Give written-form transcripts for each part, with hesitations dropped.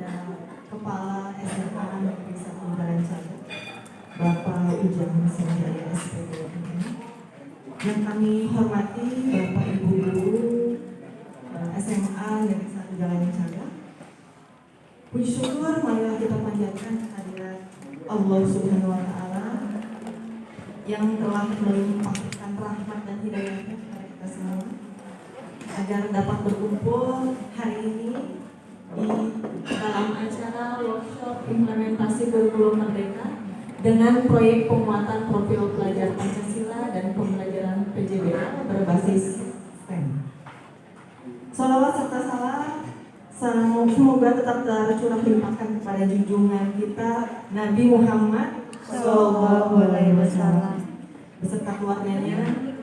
kepada Kepala SMA Negeri 1 Barancana, Bapak Ujang Sanjaya SPD, yang kami hormati Bapak Ibu Guru SMA Negeri 1 Barancana. Puji syukur marilah kita panjatkan kehadirat Allah Subhanahu wa Ta'ala yang telah melimpahkan rahmat dan hidayahnya kepada kita semua, agar dapat berkumpul hari ini di dalam acara workshop implementasi kurikulum merdeka dengan proyek penguatan profil pelajar Pancasila dan pembelajaran PJBA berbasis STEM. Salawat serta salam semoga tetap tercurah limpahkan kepada junjungan kita Nabi Muhammad SAW beserta keluarganya,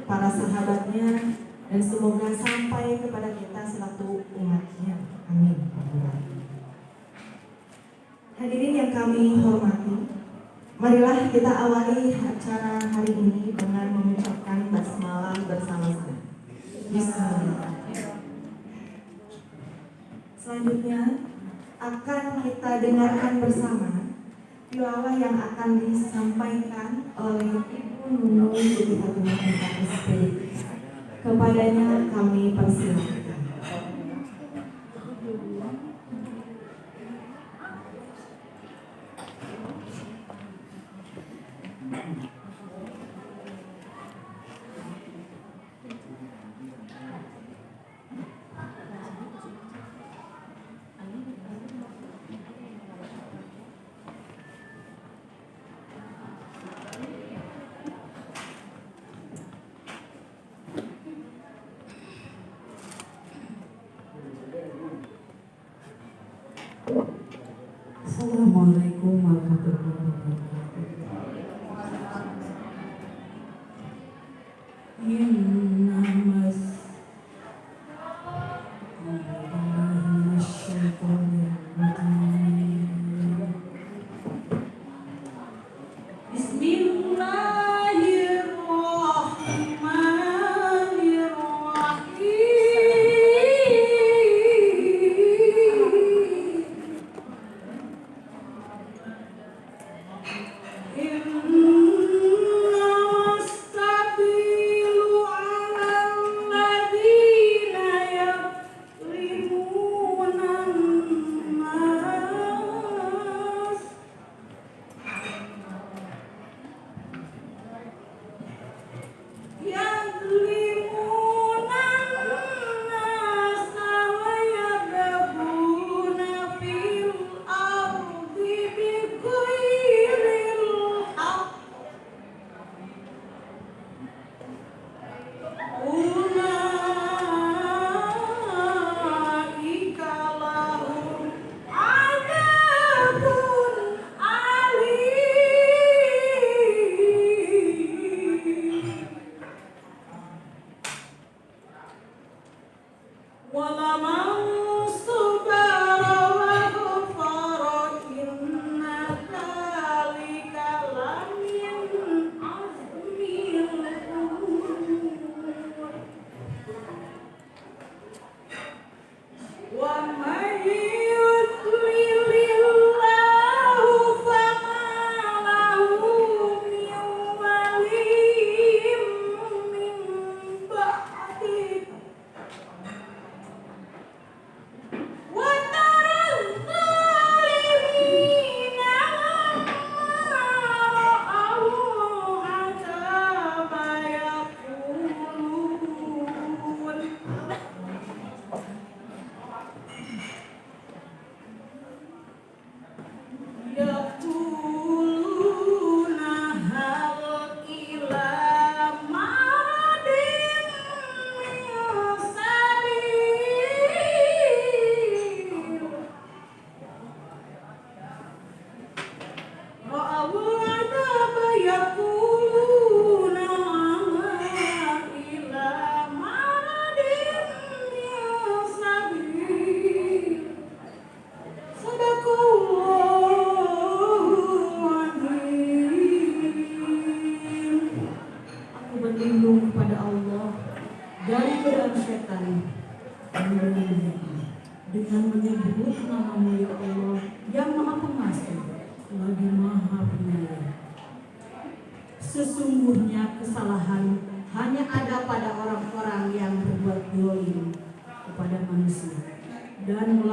para sahabatnya, dan semoga sampai kepada kita selaku umatnya. Amin. Hadirin yang kami hormati, marilah kita awali acara hari ini dengan mengucapkan basmalah bersama-sama. Bismillah. Selanjutnya akan kita dengarkan bersama tilawah yang akan disampaikan oleh Ibu Nunung Siti Fatimah SPD. Kepadanya kami persilakan. Assalamualaikum warahmatullahi wabarakatuh. Innamas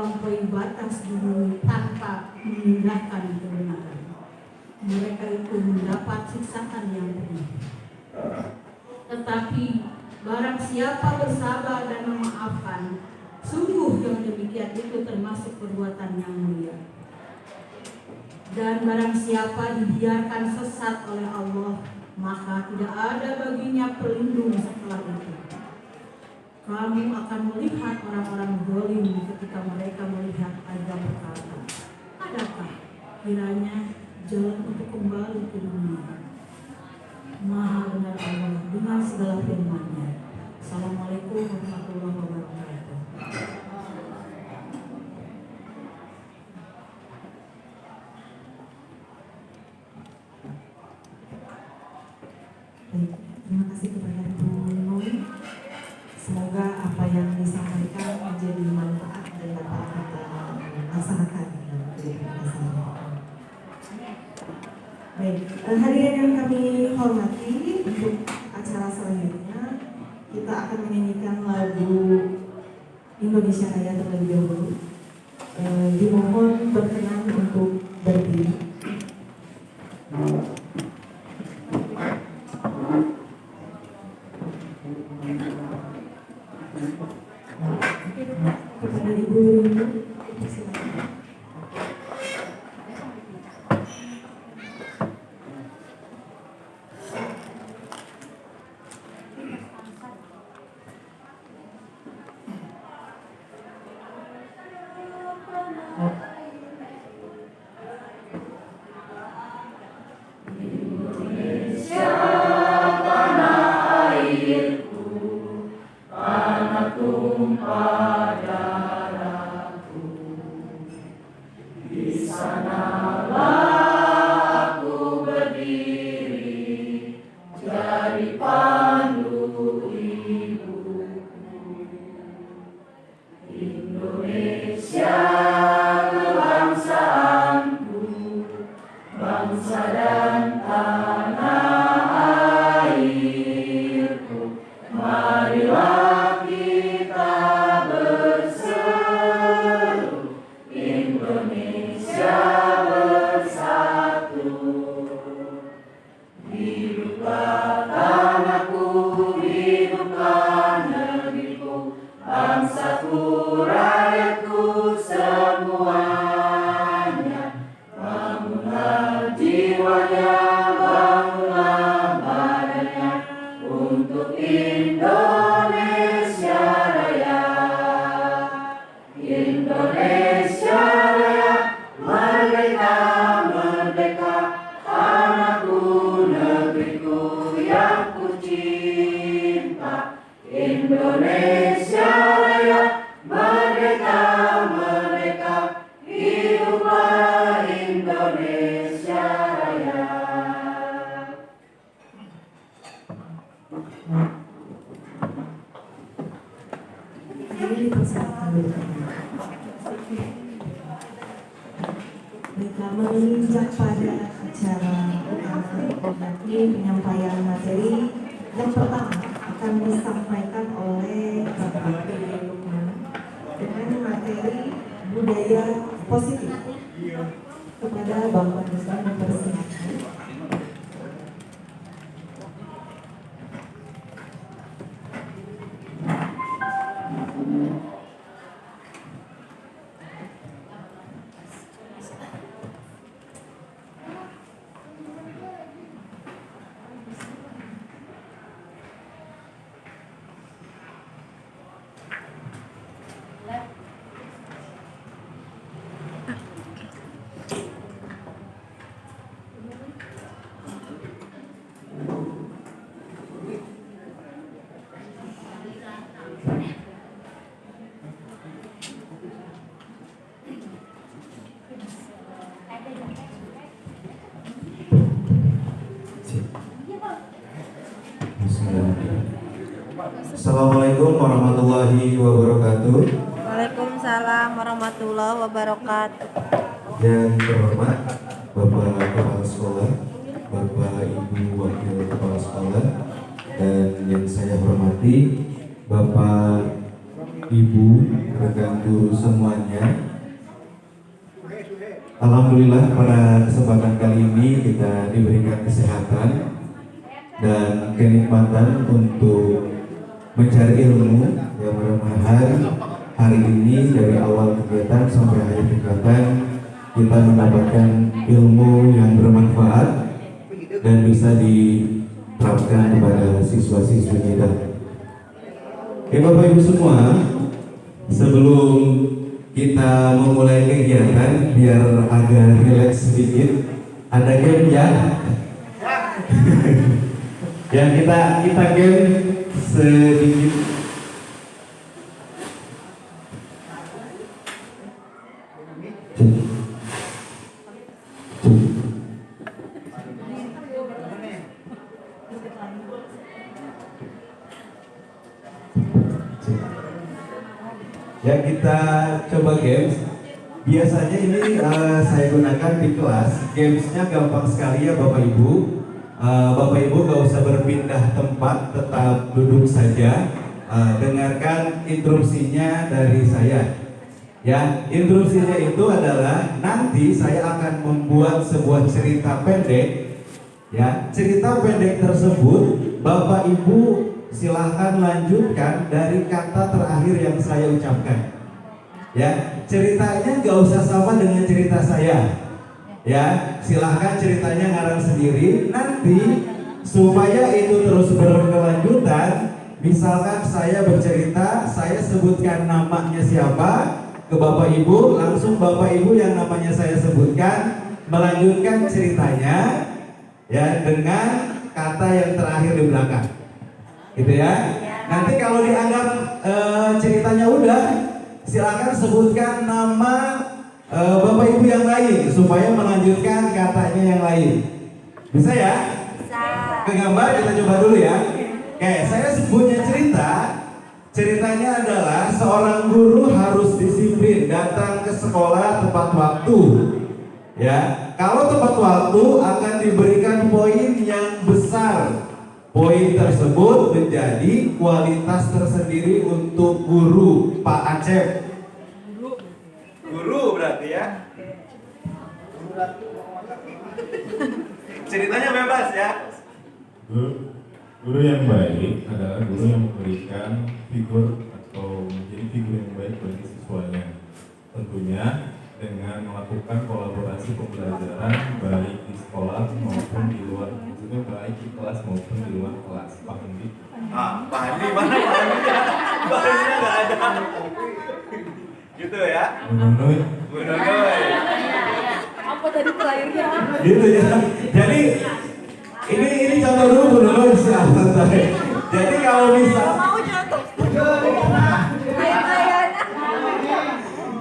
melampaui batas di bumi tanpa mengindahkan kebenaran. Mereka itu mendapat siksaan yang pedih. Tetapi barang siapa bersabar dan memaafkan, sungguh yang demikian itu termasuk perbuatan yang mulia. Dan barang siapa dibiarkan sesat oleh Allah, maka tidak ada baginya pelindung setelah itu. Kamu akan melihat orang-orang zalim ketika mereka melihat azab berkata, adakah kiranya jalan untuk kembali ke dunia? Maha benar Allah dengan segala firman-Nya. Assalamualaikum warahmatullahi wabarakatuh. Baik, terima kasih kepada Ibu Noi. Semoga apa yang disampaikan menjadi manfaat dan dapat kita laksanakan dalam kehidupan sehari-hari. Baik, hadirin yang kami hormati, untuk acara selanjutnya kita akan menyanyikan lagu Indonesia Raya terlebih dahulu. Dimohon berkenan untuk berdiri. Kepada Ibu Rindu, silakan. Ini dipersilakan dulu. Baiklah, menginjak pada acara yakni penyampaian materi yang pertama akan disampaikan oleh Bapak Dede Lukman dengan materi budaya positif kepada Bapak Desa mempersilakan. Assalamualaikum warahmatullahi wabarakatuh. Waalaikumsalam warahmatullahi wabarakatuh. Yang terhormat Bapak Kepala Sekolah, Bapak Ibu Wakil Kepala Sekolah, dan yang saya hormati Bapak Ibu, rekan guru semuanya. Alhamdulillah pada kesempatan kali ini kita diberikan kesehatan dan kenikmatan untuk mencari ilmu yang mudah-mudahan hari ini dari awal kegiatan sampai akhir kegiatan kita mendapatkan ilmu yang bermanfaat dan bisa diterapkan kepada siswa-siswi kita. Bapak Ibu semua, sebelum kita memulai kegiatan biar agak rileks sedikit, ada game ya. Yang kita game sedikit. Ya, kita coba games. Biasanya ini saya gunakan di kelas. Gamesnya gampang sekali ya Bapak Ibu. Bapak Ibu gak usah berpindah tempat, tetap duduk saja. Dengarkan instruksinya dari saya. Ya, instruksinya itu adalah nanti saya akan membuat sebuah cerita pendek. Ya, cerita pendek tersebut Bapak Ibu silahkan lanjutkan dari kata terakhir yang saya ucapkan. Ya, ceritanya nggak usah sama dengan cerita saya. Ya, silahkan ceritanya ngarang sendiri. Nanti supaya itu terus berkelanjutan, misalkan saya bercerita, saya sebutkan namanya siapa ke Bapak Ibu, langsung Bapak Ibu yang namanya saya sebutkan melanjutkan ceritanya ya dengan kata yang terakhir di belakang. Gitu ya. Nanti kalau dianggap ceritanya udah, silakan sebutkan nama Bapak Ibu yang lain supaya melanjutkan katanya yang lain. Bisa ya? Bisa. Ke gambar kita coba dulu ya. Oke, saya punya cerita. Ceritanya adalah seorang guru harus disiplin datang ke sekolah tepat waktu. Ya, kalau tepat waktu akan diberikan poin yang besar. Poin tersebut menjadi kualitas tersendiri untuk guru Pak Acep. Guru berarti ya. Ceritanya bebas ya. Guru yang baik adalah guru yang memberikan figur atau menjadi figur yang baik bagi siswanya. Tentunya dengan melakukan kolaborasi pembelajaran baik di sekolah maupun di luar, maksudnya baik di kelas maupun di luar kelas. Pak Andi. Pak Andi mana Pak Andi? Pak Andi nggak ada. Gitu ya. Menurut Apa tadi terakhirnya? Gitu ya. Jadi ini contoh dulu Bu Nono siapa tadi. Jadi kalau misal Mau jatuh.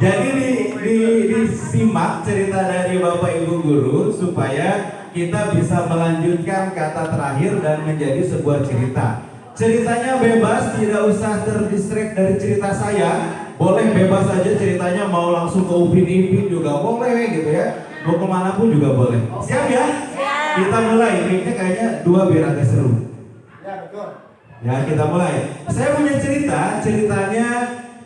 jadi disimak cerita dari Bapak Ibu guru supaya kita bisa melanjutkan kata terakhir dan menjadi sebuah cerita. Ceritanya bebas, tidak usah terdistract dari cerita saya. Boleh bebas aja ceritanya, mau langsung ke Upin Ipin juga boleh gitu ya. Mau kemana pun juga boleh. Siap ya? Siap. Kita mulai. Ini kayaknya 2 biar agak seru. Ya betul. Ya, kita mulai. Saya punya cerita, ceritanya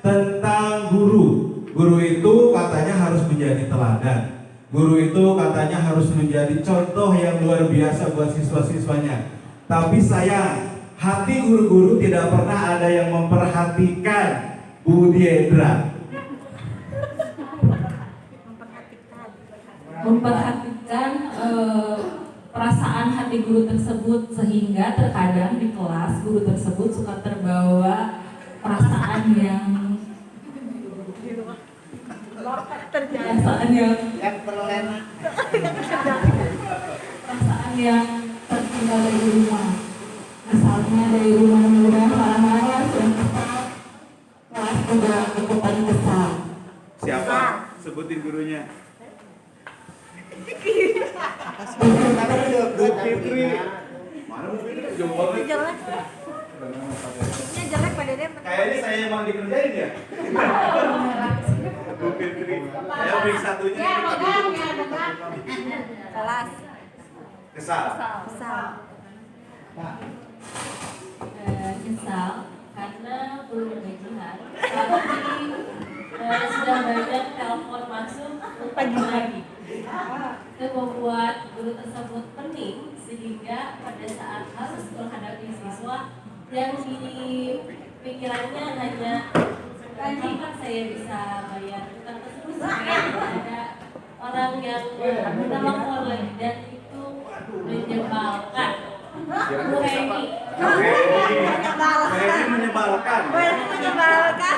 tentang guru. Guru itu katanya harus menjadi teladan. Guru itu katanya harus menjadi contoh yang luar biasa buat siswa-siswanya. Tapi sayang, hati guru-guru tidak pernah ada yang memperhatikan Bu Diendra. Memperhatikan perasaan hati guru tersebut, sehingga terkadang di kelas guru tersebut suka terbawa perasaan yang terlena. perasaan yang tertinggal dari rumah. Misalnya dari rumah mudah marah-marah dan kesal, kelas juga ikutan kesal. Siapa? Sebutin gurunya. Bu Fitri. Mana Bu Fitri? Jauh banget. Jelek. Ini jelek Pak Dede. Kayaknya saya emang dikerjain ya. Bu Fitri. Saya break satunya. Kelas. Kesal. Kesal. Misal karena belum gajian, tapi sudah banyak telepon masuk untuk lagi. Itu membuat guru tersebut pening sehingga pada saat harus menghadapi siswa yang di pikirannya hanya kapan saya bisa bayar utang tersebut supaya tidak ada orang yang menelpon lagi, dan itu menyebalkan. Bu Heni, menyebalkan. Menyebalkan.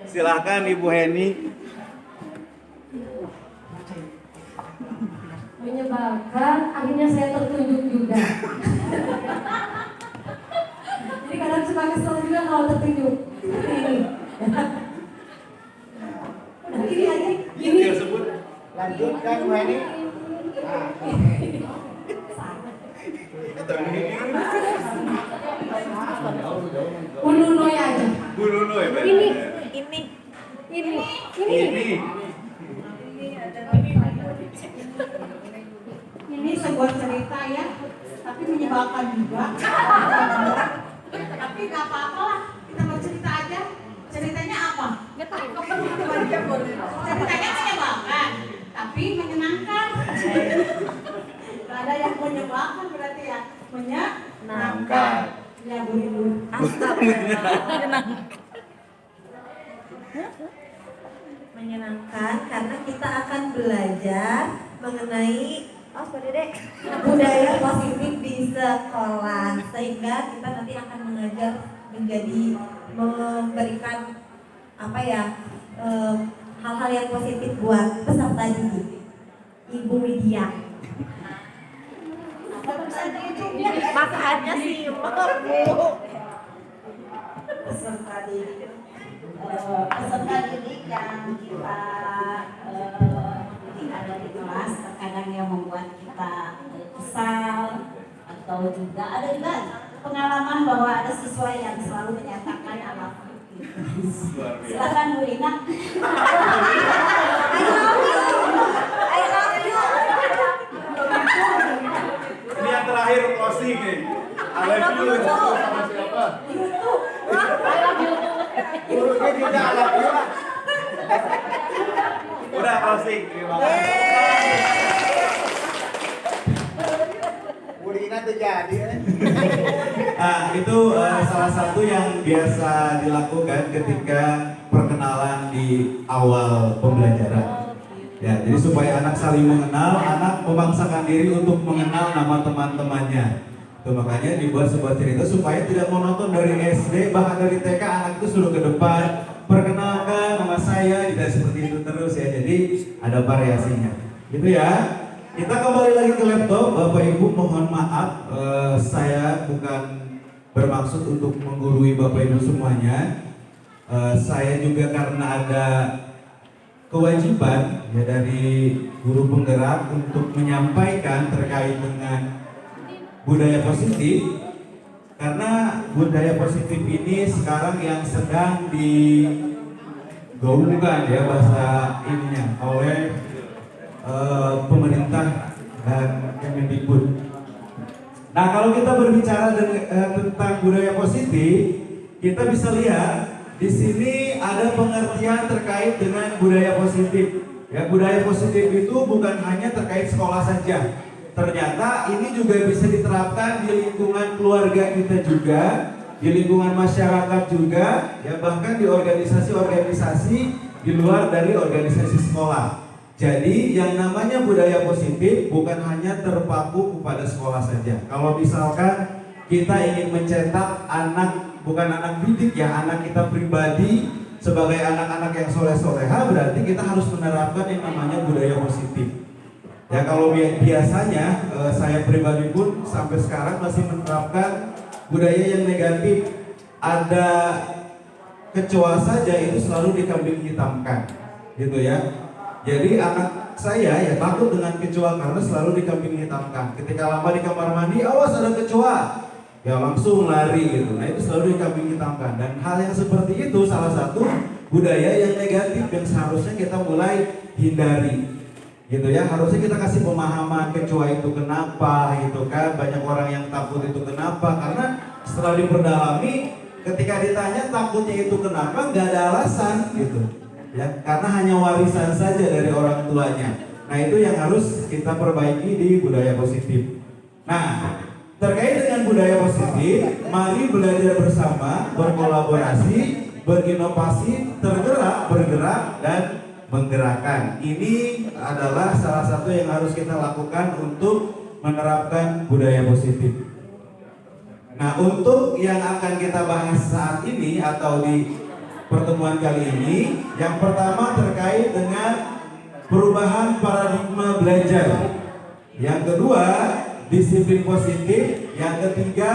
Silahkan Ibu Heni. Menyebalkan, akhirnya saya tertunjuk juga. Jadi kadang suka kesel juga kalau tertunjuk seperti ini. Udah gini aja, gini. Dia sebut. Lanjutkan Bu Heni. Ununoy aja. Bu Nunoy. Ini. Ini sebuah cerita ya, tapi menyebalkan juga. Tapi nggak apa-apa lah, kita bercerita aja. Ceritanya apa? Ceritanya menyebalkan, tapi menyenangkan. Gak ada yang menyebalkan berarti ya, menyenangkan. Ya Bu Ibu. Menyenangkan karena kita akan belajar mengenai budaya positif di sekolah, sehingga kita nanti akan mengajar menjadi memberikan hal-hal yang positif buat peserta didik. Ibu Widya. Makanya sih Bu. peserta didik yang kita ada di kelas terkadang yang membuat kita kesal, atau juga ada juga pengalaman bahwa ada siswa yang selalu menyatakan I love you. Silakan Bu Rina. I love you. Ini yang terakhir closing nih. I love you sama siapa? Gurunya juga I love you. Udah closing. Terima kasih. Bu Rina tuh jadi. Nah, itu salah satu yang biasa dilakukan ketika perkenalan di awal pembelajaran. Ya, jadi supaya anak saling mengenal, anak memaksakan diri untuk mengenal nama teman-temannya. Itu makanya dibuat sebuah cerita supaya tidak monoton dari SD, bahkan dari TK anak itu suruh ke depan, perkenalkan nama saya, tidak seperti itu terus ya. Jadi ada variasinya. Gitu ya. Kita kembali lagi ke laptop, Bapak Ibu mohon maaf, saya bukan bermaksud untuk menggurui Bapak Ibu semuanya. Saya juga karena ada kewajiban ya dari guru penggerak untuk menyampaikan terkait dengan budaya positif, karena budaya positif ini sekarang yang sedang digaungkan ya bahasa ininya oleh pemerintah dan Kemendikbud. Nah, kalau kita berbicara tentang budaya positif, kita bisa lihat di sini ada pengertian terkait dengan budaya positif. Ya, budaya positif itu bukan hanya terkait sekolah saja. Ternyata ini juga bisa diterapkan di lingkungan keluarga kita juga, di lingkungan masyarakat juga, ya bahkan di organisasi-organisasi di luar dari organisasi sekolah. Jadi yang namanya budaya positif bukan hanya terpaku kepada sekolah saja. Kalau misalkan kita ingin mencetak anak, bukan anak didik ya, anak kita pribadi sebagai anak-anak yang soleh-soleha, berarti kita harus menerapkan yang namanya budaya positif. Ya kalau biasanya saya pribadi pun sampai sekarang masih menerapkan budaya yang negatif. Ada kecoa saja itu selalu dikambing hitamkan, gitu ya. Jadi anak saya ya takut dengan kecoa karena selalu dikambing hitamkan. Ketika lama di kamar mandi, awas ada kecoa, ya langsung lari gitu. Nah itu selalu dikambing hitamkan. Dan hal yang seperti itu salah satu budaya yang negatif yang seharusnya kita mulai hindari. Gitu ya, harusnya kita kasih pemahaman kecoa itu kenapa gitu kan. Banyak orang yang takut itu kenapa, karena setelah diperdalami ketika ditanya takutnya itu kenapa, nggak ada alasan gitu. Ya, karena hanya warisan saja dari orang tuanya. Nah, itu yang harus kita perbaiki di budaya positif. Nah, terkait dengan budaya positif, mari belajar bersama, berkolaborasi, berinovasi, tergerak, bergerak, dan menggerakkan. Ini adalah salah satu yang harus kita lakukan untuk menerapkan budaya positif. Nah, untuk yang akan kita bahas saat ini atau di pertemuan kali ini, yang pertama terkait dengan perubahan paradigma belajar. Yang kedua, disiplin positif. Yang ketiga,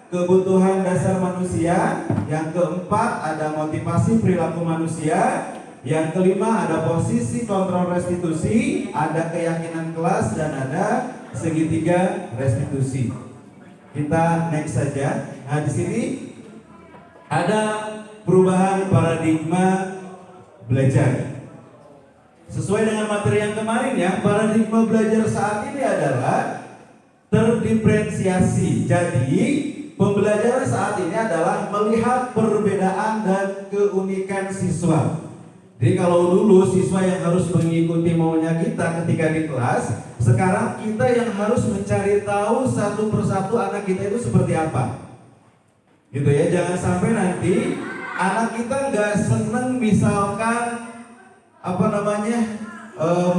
kebutuhan dasar manusia. Yang keempat, ada motivasi perilaku manusia. Yang kelima, ada posisi kontrol restitusi, ada keyakinan kelas, dan ada segitiga restitusi. Kita next saja. Nah, di sini ada perubahan paradigma belajar. Sesuai dengan materi yang kemarin ya, paradigma belajar saat ini adalah terdiferensiasi. Jadi, pembelajaran saat ini adalah melihat perbedaan dan keunikan siswa. Jadi kalau dulu siswa yang harus mengikuti maunya kita ketika di kelas, sekarang kita yang harus mencari tahu satu persatu anak kita itu seperti apa. Gitu ya, jangan sampai nanti anak kita nggak seneng misalkan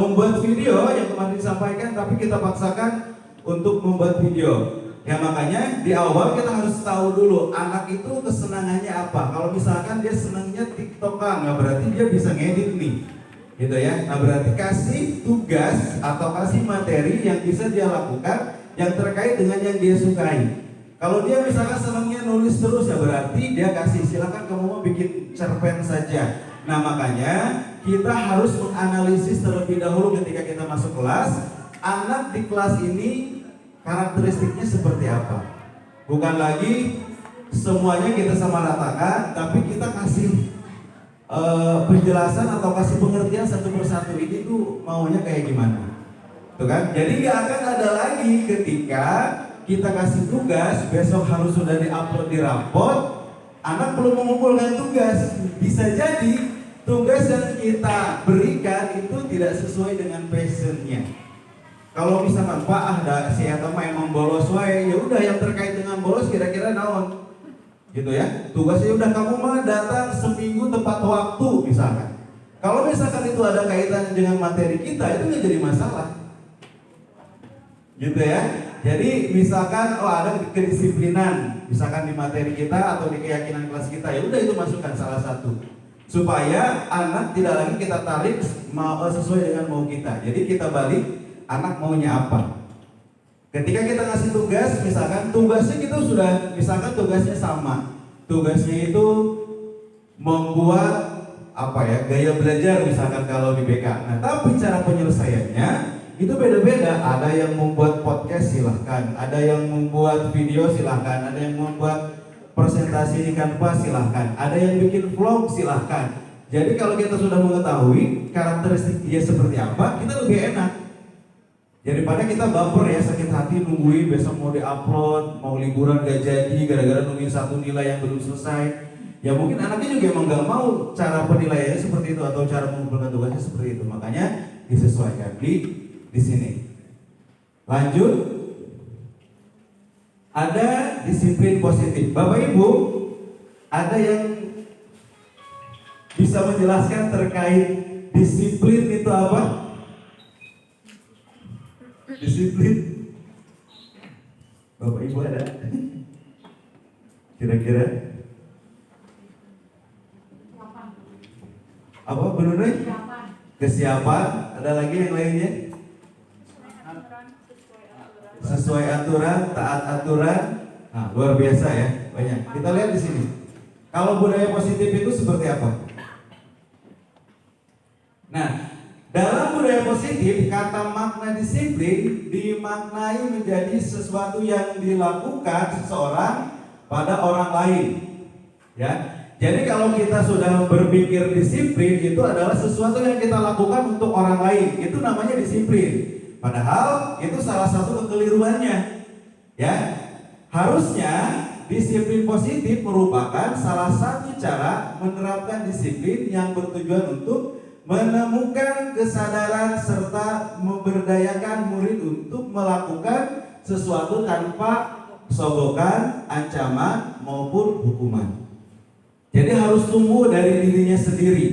membuat video yang kemarin disampaikan, tapi kita paksakan untuk membuat video. Ya makanya di awal kita harus tahu dulu anak itu kesenangannya apa. Kalau misalkan dia senangnya TikTokan, nah berarti dia bisa ngedit nih, gitu ya. Nah berarti kasih tugas atau kasih materi yang bisa dia lakukan yang terkait dengan yang dia sukai. Kalau dia misalkan senangnya nulis terus, ya berarti dia kasih silakan kamu mau bikin cerpen saja. Nah makanya kita harus menganalisis terlebih dahulu ketika kita masuk kelas, anak di kelas ini karakteristiknya seperti apa. Bukan lagi semuanya kita samaratakan, tapi kita kasih penjelasan atau kasih pengertian satu persatu, ini tuh maunya kayak gimana. Tuh kan? Jadi gak akan ada lagi ketika kita kasih tugas, besok harus sudah diupload di rapot, anak belum mengumpulkan tugas. Bisa jadi tugas yang kita berikan itu tidak sesuai dengan passionnya. Kalau misalkan Pak ada si eta mah emang bolos wae, ya udah yang terkait dengan bolos kira-kira naon. Gitu ya. Tugasnya udah kamu mah datang seminggu tepat waktu misalkan. Kalau misalkan itu ada kaitan dengan materi kita, itu nggak jadi masalah. Gitu ya. Jadi misalkan ada kedisiplinan, misalkan di materi kita atau di keyakinan kelas kita, ya udah itu masukkan salah satu. Supaya anak tidak lagi kita tarik sesuai dengan mau kita. Jadi kita balik anak maunya apa. Ketika kita ngasih tugas, misalkan tugasnya kita sudah, misalkan tugasnya sama. Tugasnya itu membuat gaya belajar misalkan kalau di BK. Nah, tapi cara penyelesaiannya itu beda-beda. Ada yang membuat podcast silahkan, ada yang membuat video silahkan, ada yang membuat presentasi di Canva silahkan, ada yang bikin vlog silahkan. Jadi kalau kita sudah mengetahui karakteristik dia seperti apa, kita lebih enak. Daripada kita baper ya, sakit hati nungguin besok mau diupload, mau liburan gak jadi gara-gara nungguin satu nilai yang belum selesai. Ya mungkin anaknya juga emang gak mau cara penilaiannya seperti itu atau cara mengumpulkan tugasnya seperti itu. Makanya disesuaikan di sini. Lanjut. Ada disiplin positif. Bapak Ibu, ada yang bisa menjelaskan terkait disiplin itu apa? Disiplin. Bapak Ibu ada? Kira-kira? Apa benar? Kesiapan. Ada lagi yang lainnya? Sesuai aturan, taat aturan. Nah, luar biasa ya, banyak. Kita lihat di sini. Kalau budaya positif itu seperti apa? Nah, dalam budaya positif, kata makna disiplin dimaknai menjadi sesuatu yang dilakukan seseorang pada orang lain. Ya, jadi kalau kita sudah berpikir disiplin, itu adalah sesuatu yang kita lakukan untuk orang lain. Itu namanya disiplin. Padahal itu salah satu kekeliruannya. Ya, harusnya disiplin positif merupakan salah satu cara menerapkan disiplin yang bertujuan untuk menemukan kesadaran serta memberdayakan murid untuk melakukan sesuatu tanpa sogokan, ancaman maupun hukuman. Jadi harus tumbuh dari dirinya sendiri.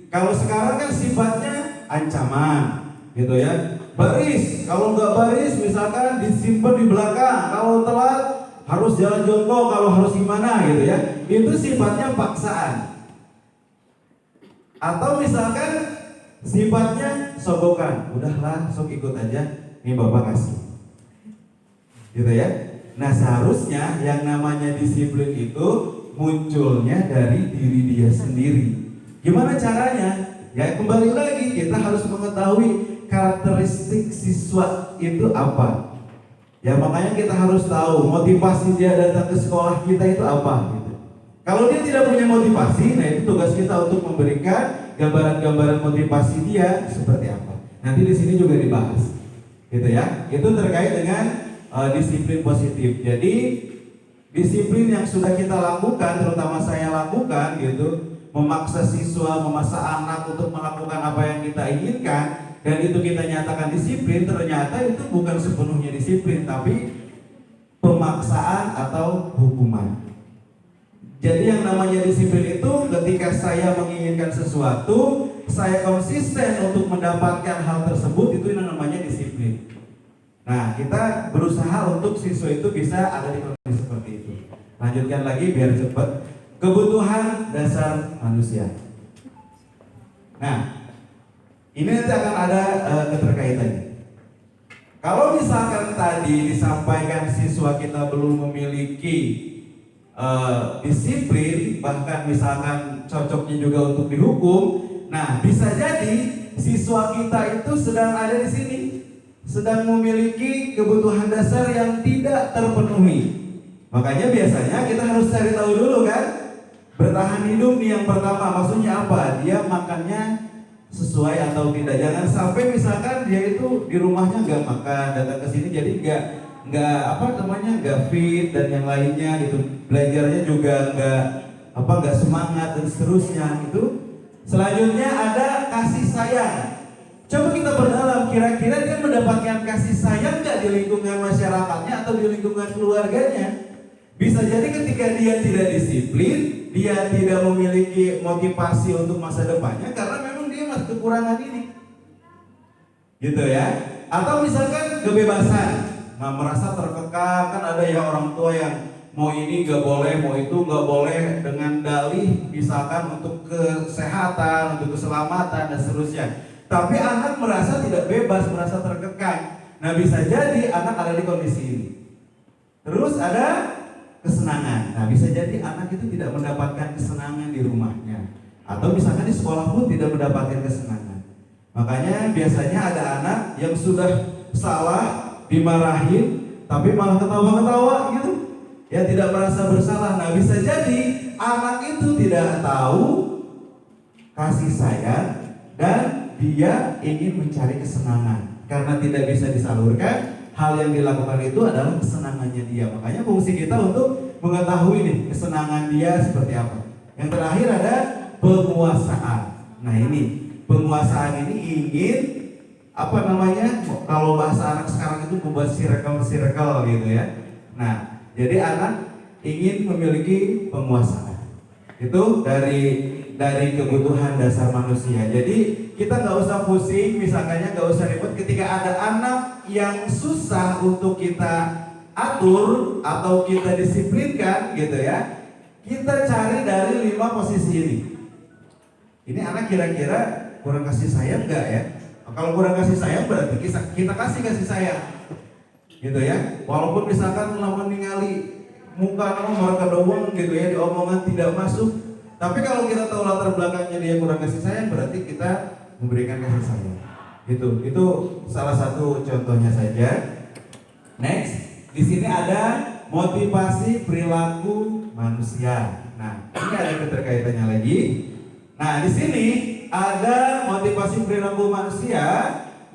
Kalau sekarang kan sifatnya ancaman, gitu ya. Baris, kalau nggak baris misalkan disimpan di belakang. Kalau telat harus jalan jongkok, kalau harus gimana, gitu ya. Itu sifatnya paksaan. Atau misalkan sifatnya sogokan. Udahlah, sok ikut aja. Nih Bapak kasih, gitu ya. Nah seharusnya yang namanya disiplin itu munculnya dari diri dia sendiri. Gimana caranya? Ya kembali lagi kita harus mengetahui karakteristik siswa itu apa. Ya makanya kita harus tahu motivasi dia datang ke sekolah kita itu apa gitu. Kalau dia tidak punya motivasi, nah itu tugas kita untuk memberikan gambaran-gambaran motivasi dia seperti apa. Nanti di sini juga dibahas, gitu ya. Itu terkait dengan disiplin positif. Jadi disiplin yang sudah kita lakukan, terutama saya lakukan gitu, memaksa siswa, memaksa anak untuk melakukan apa yang kita inginkan, dan itu kita nyatakan disiplin, ternyata itu bukan sepenuhnya disiplin, tapi pemaksaan atau hukuman. Jadi yang namanya disiplin itu ketika saya menginginkan sesuatu, saya konsisten untuk mendapatkan hal tersebut, itu yang namanya disiplin. Nah, kita berusaha untuk siswa itu bisa ada di kondisi seperti itu. Lanjutkan lagi biar cepat. Kebutuhan dasar manusia. Nah, ini nanti akan ada keterkaitannya. Kalau misalkan tadi disampaikan siswa kita belum memiliki disiplin, bahkan misalkan cocoknya juga untuk dihukum, nah bisa jadi siswa kita itu sedang ada di sini, sedang memiliki kebutuhan dasar yang tidak terpenuhi. Makanya biasanya kita harus cari tahu dulu kan, bertahan hidup nih yang pertama, maksudnya apa? Dia makannya sesuai atau tidak. Jangan sampai misalkan dia itu di rumahnya nggak makan, datang ke sini jadi nggak fit dan yang lainnya gitu. Belajarnya juga nggak semangat dan seterusnya gitu. Selanjutnya ada kasih sayang. Coba kita berdalam, kira-kira dia mendapatkan kasih sayang nggak di lingkungan masyarakatnya atau di lingkungan keluarganya? Bisa jadi ketika dia tidak disiplin, dia tidak memiliki motivasi untuk masa depannya karena memang dia masih kekurangan ini, gitu ya. Atau misalkan kebebasan, nah merasa terkekang, kan ada ya orang tua yang mau ini nggak boleh, mau itu nggak boleh dengan dalih misalkan untuk kesehatan, untuk keselamatan dan seterusnya. Tapi anak merasa tidak bebas, merasa terkekang. Nah bisa jadi anak ada di kondisi ini. Terus ada kesenangan. Nah bisa jadi anak itu tidak mendapatkan kesenangan di rumahnya. Atau misalkan di sekolah pun tidak mendapatkan kesenangan. Makanya biasanya ada anak yang sudah salah, dimarahin, tapi malah ketawa-ketawa gitu. Ya tidak merasa bersalah. Nah bisa jadi anak itu tidak tahu kasih sayang dan dia ingin mencari kesenangan. Karena tidak bisa disalurkan, hal yang dilakukan itu adalah kesenangannya dia. Makanya fungsi kita untuk mengetahui nih kesenangan dia seperti apa. Yang terakhir ada penguasaan. Nah ini penguasaan ini ingin kalau bahasa anak sekarang itu membuat circle gitu ya. Nah jadi anak ingin memiliki penguasaan. Itu dari kebutuhan dasar manusia. Jadi kita nggak usah pusing, misalkannya nggak usah ribet ketika ada anak yang susah untuk kita atur atau kita disiplinkan gitu ya. Kita cari dari 5 posisi ini. Ini anak kira-kira kurang kasih sayang nggak ya? Kalau kurang kasih sayang berarti kita kasih sayang, gitu ya. Walaupun misalkan lama ningali muka mereka doang gitu ya, diomongan tidak masuk. Tapi kalau kita tahu latar belakangnya dia kurang kasih sayang, berarti kita memberikan kasih sayang. Itu salah satu contohnya saja. Next, di sini ada motivasi perilaku manusia. Nah, ini ada keterkaitannya lagi. Nah, di sini ada motivasi perilaku manusia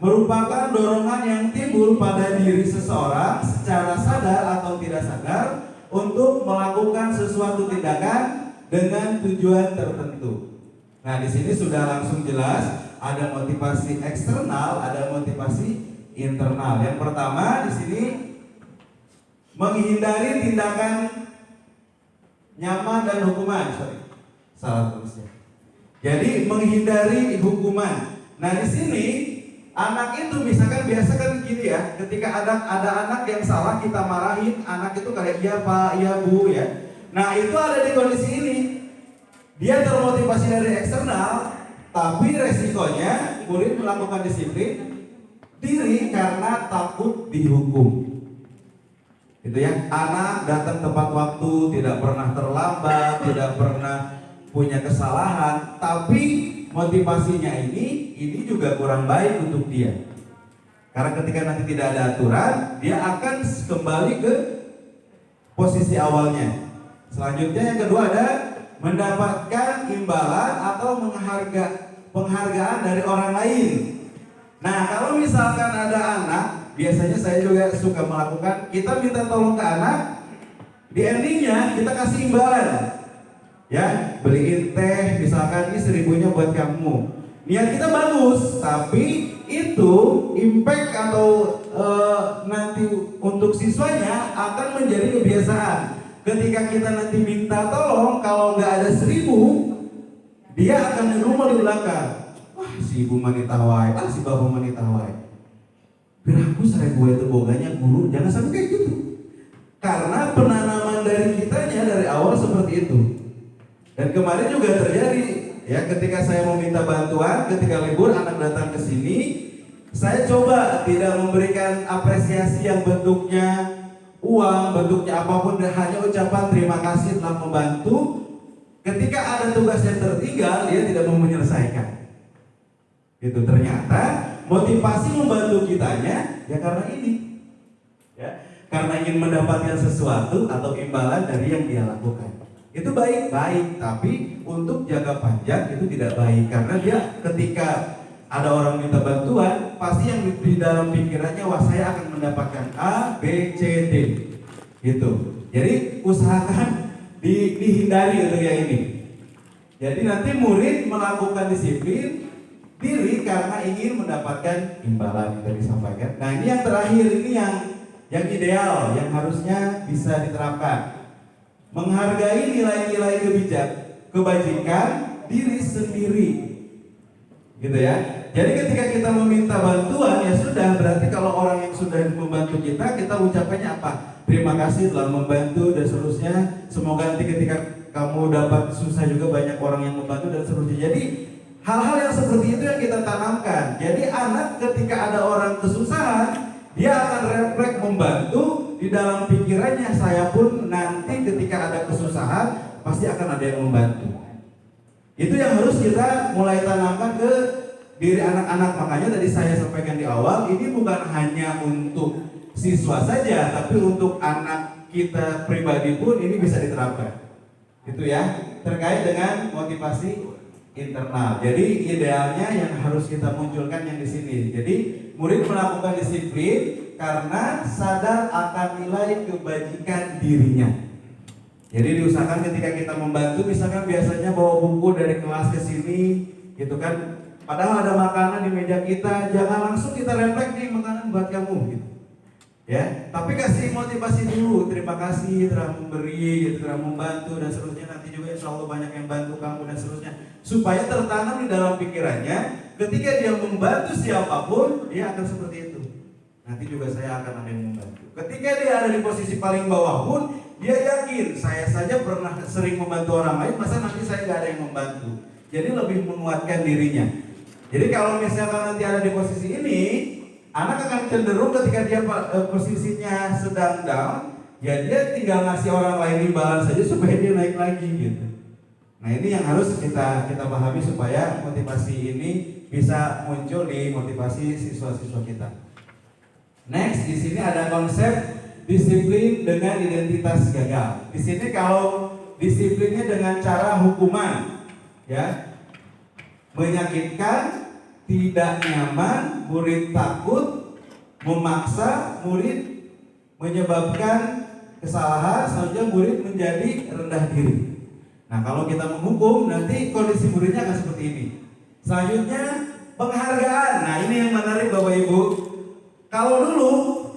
merupakan dorongan yang timbul pada diri seseorang secara sadar atau tidak sadar untuk melakukan sesuatu tindakan dengan tujuan tertentu. Nah, di sini sudah langsung jelas ada motivasi eksternal, ada motivasi internal. Yang pertama di sini menghindari tindakan nyaman dan hukuman. Salah tulisnya. Jadi menghindari hukuman. Nah, di sini anak itu misalkan biasa kan gini ya, ketika ada anak yang salah kita marahin, anak itu kayak iya Pak, iya Bu ya. Nah, itu ada di kondisi ini. Dia termotivasi dari eksternal, tapi resikonya murid melakukan disiplin diri karena takut dihukum. Itu ya, anak datang tepat waktu, tidak pernah terlambat, tidak pernah punya kesalahan, tapi motivasinya ini juga kurang baik untuk dia. Karena ketika nanti tidak ada aturan, dia akan kembali ke posisi awalnya. Selanjutnya yang kedua ada mendapatkan imbalan atau penghargaan dari orang lain. Nah, kalau misalkan ada anak, biasanya saya juga suka melakukan, kita minta tolong ke anak, di endingnya kita kasih imbalan. Ya, beliin teh, misalkan ini 1.000-nya buat kamu. Niat kita bagus, tapi itu impact atau nanti untuk siswanya akan menjadi kebiasaan. Ketika kita nanti minta tolong, kalau nggak ada 1.000, dia akan ngomong di belakang. Wah, si ibu manita wae, si bapak manita wae. Biraku saya gue itu boganya guru, jangan sampai kayak gitu. Karena penanaman dari kitanya dari awal seperti itu. Dan kemarin juga terjadi, ya, ketika saya meminta bantuan, ketika libur anak datang ke sini, saya coba tidak memberikan apresiasi yang bentuknya uang, bentuknya apapun, dan hanya ucapan terima kasih telah membantu. Ketika ada tugas yang tertinggal, dia tidak mau menyelesaikan. Itu ternyata motivasi membantu kitanya ya karena ini, ya, karena ingin mendapatkan sesuatu atau imbalan dari yang dia lakukan. Itu baik-baik, tapi untuk jangka panjang itu tidak baik, karena dia ketika ada orang minta bantuan, pasti yang di dalam pikirannya, wah saya akan mendapatkan A, B, C, D, gitu. Jadi usahakan dihindari untuk yang ini. Jadi nanti murid melakukan disiplin diri karena ingin mendapatkan imbalan yang tadi disampaikan. Nah, ini yang terakhir, ini yang ideal, yang harusnya bisa diterapkan. Menghargai nilai-nilai kebajikan diri sendiri, gitu ya. Jadi ketika kita meminta bantuan, ya sudah, berarti kalau orang yang sudah membantu kita ucapannya apa? Terima kasih telah membantu dan seterusnya. Semoga nanti ketika kamu dapat susah juga banyak orang yang membantu dan seterusnya. Jadi hal-hal yang seperti itu yang kita tanamkan. Jadi anak ketika ada orang kesusahan, dia akan refleks membantu. Di dalam pikirannya, saya pun nanti ketika ada kesusahan pasti akan ada yang membantu. Itu yang harus kita mulai tanamkan ke diri anak-anak. Makanya tadi saya sampaikan di awal, ini bukan hanya untuk siswa saja, tapi untuk anak kita pribadi pun ini bisa diterapkan. Itu ya, terkait dengan motivasi internal. Jadi idealnya yang harus kita munculkan yang di sini. Jadi murid melakukan disiplin karena sadar akan nilai kebajikan dirinya. Jadi diusahakan ketika kita membantu, misalkan biasanya bawa buku dari kelas ke sini, gitu kan. Padahal ada makanan di meja kita, jangan langsung kita refleks nih makanan buat kamu, gitu. Ya, tapi kasih motivasi dulu. Terima kasih telah memberi, gitu, telah membantu dan seterusnya. Nanti juga insya Allah banyak yang bantu kamu dan seterusnya. Supaya tertanam di dalam pikirannya, ketika dia membantu siapapun, dia akan seperti itu. Nanti juga saya akan ada yang membantu. Ketika dia ada di posisi paling bawah pun, dia yakin saya saja pernah sering membantu orang lain, masa nanti saya nggak ada yang membantu. Jadi lebih menguatkan dirinya. Jadi kalau misalkan nanti ada di posisi ini, anak akan cenderung ketika dia posisinya sedang down, ya dia tinggal ngasih orang lain imbalan saja supaya dia naik lagi gitu. Nah, ini yang harus kita pahami supaya motivasi ini bisa muncul di motivasi siswa-siswa kita. Next, di sini ada konsep disiplin dengan identitas gagal. Di sini kalau disiplinnya dengan cara hukuman, ya, menyakitkan, tidak nyaman, murid takut, memaksa, murid menyebabkan kesalahan, selanjutnya murid menjadi rendah diri. Nah, kalau kita menghukum, nanti kondisi muridnya akan seperti ini. Selanjutnya, penghargaan. Nah, ini yang menarik Bapak Ibu. Kalau dulu,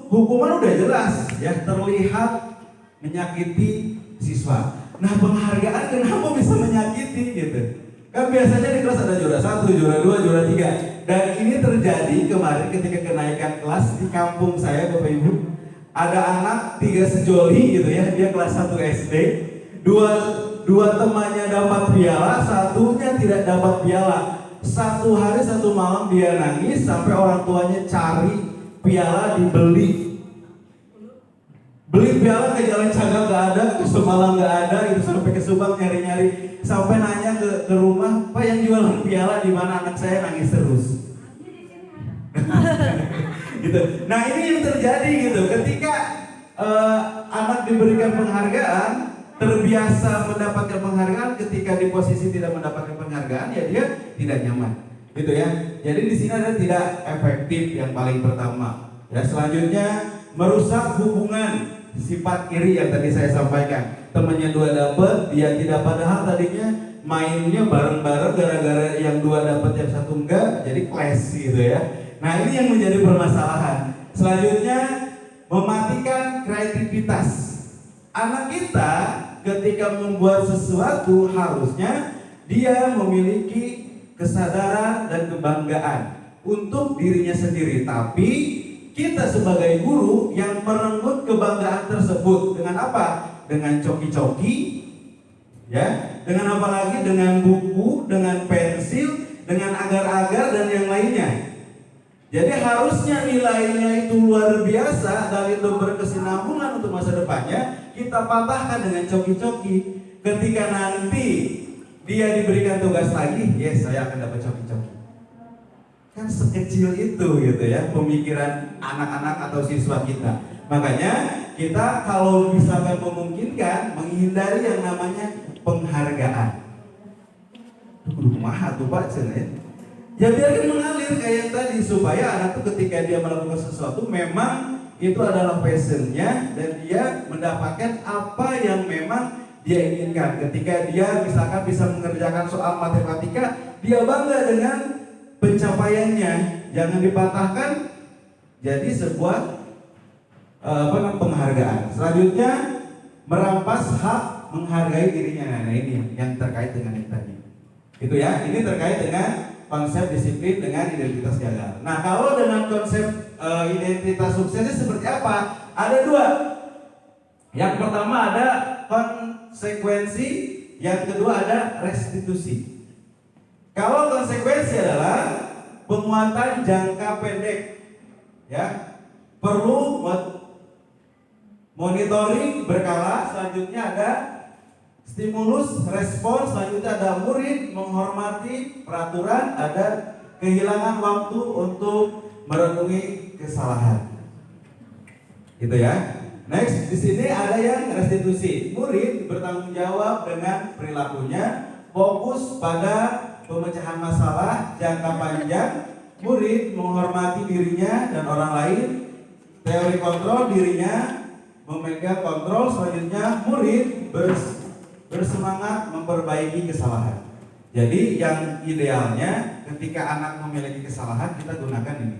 hukuman udah jelas, ya, terlihat menyakiti siswa. Nah, penghargaan kenapa bisa menyakiti gitu? Kan biasanya di kelas ada juara 1, juara 2, juara 3. Dan ini terjadi kemarin ketika kenaikan kelas di kampung saya Bapak Ibu. Ada anak 3 sejoli gitu ya, dia kelas 1 SD. Dua temannya dapat piala, satunya tidak dapat piala. Satu hari satu malam dia nangis sampai orang tuanya cari piala dibeli. Beli piala ke Jalan Cagak nggak ada, ke Semalang nggak ada, itu sampai ke Subang nyari-nyari, sampai nanya ke rumah, Pak yang jualan piala di mana? Anak saya nangis terus. Gitu. Nah ini yang terjadi gitu, ketika anak diberikan penghargaan, terbiasa mendapatkan penghargaan, ketika di posisi tidak mendapatkan penghargaan, ya dia tidak nyaman, gitu ya. Jadi di sini ada tidak efektif yang paling pertama. Ya selanjutnya merusak hubungan. Sifat iri yang tadi saya sampaikan, temannya 2 dapat, dia tidak, padahal tadinya mainnya bareng-bareng, gara-gara yang 2 dapat yang 1 enggak, jadi clash gitu ya. Nah ini yang menjadi permasalahan. Selanjutnya mematikan kreativitas. Anak kita ketika membuat sesuatu harusnya dia memiliki kesadaran dan kebanggaan untuk dirinya sendiri, tapi kita sebagai guru yang merenggut kebanggaan tersebut dengan apa? Dengan coki-coki, ya, dengan apa lagi? Dengan buku, dengan pensil, dengan agar-agar dan yang lainnya. Jadi harusnya nilainya itu luar biasa dan itu berkesinambungan untuk masa depannya. Kita patahkan dengan coki-coki. Ketika nanti dia diberikan tugas lagi, yes, saya akan dapat coki-coki. Kan sekecil itu gitu ya pemikiran anak-anak atau siswa kita. Makanya kita kalau misalkan memungkinkan menghindari yang namanya penghargaan. Kumaha tuh Pak Cen ya biarkan mengalir kayak tadi, supaya anak tuh ketika dia melakukan sesuatu memang itu adalah passionnya dan dia mendapatkan apa yang memang dia inginkan. Ketika dia misalkan bisa mengerjakan soal matematika, dia bangga dengan pencapaiannya, jangan dipatahkan jadi sebuah penghargaan. Selanjutnya merampas hak menghargai dirinya. Nah ini yang terkait dengan yang tadi. Itu ya, ini terkait dengan konsep disiplin dengan identitas gagal. Nah kalau dengan konsep identitas suksesnya seperti apa? Ada 2. Yang pertama ada konsekuensi, yang kedua ada restitusi. Kalau konsekuensi adalah penguatan jangka pendek, ya, perlu monitoring berkala. Selanjutnya ada stimulus, respons. Selanjutnya ada murid menghormati peraturan. Ada kehilangan waktu untuk merenungi kesalahan. Gitu ya. Next, di sini ada yang restitusi. Murid bertanggung jawab dengan perilakunya, fokus pada pemecahan masalah jangka panjang. Murid menghormati dirinya dan orang lain. Teori kontrol, dirinya memegang kontrol. Selanjutnya murid bersemangat memperbaiki kesalahan. Jadi yang idealnya ketika anak memiliki kesalahan, kita gunakan ini,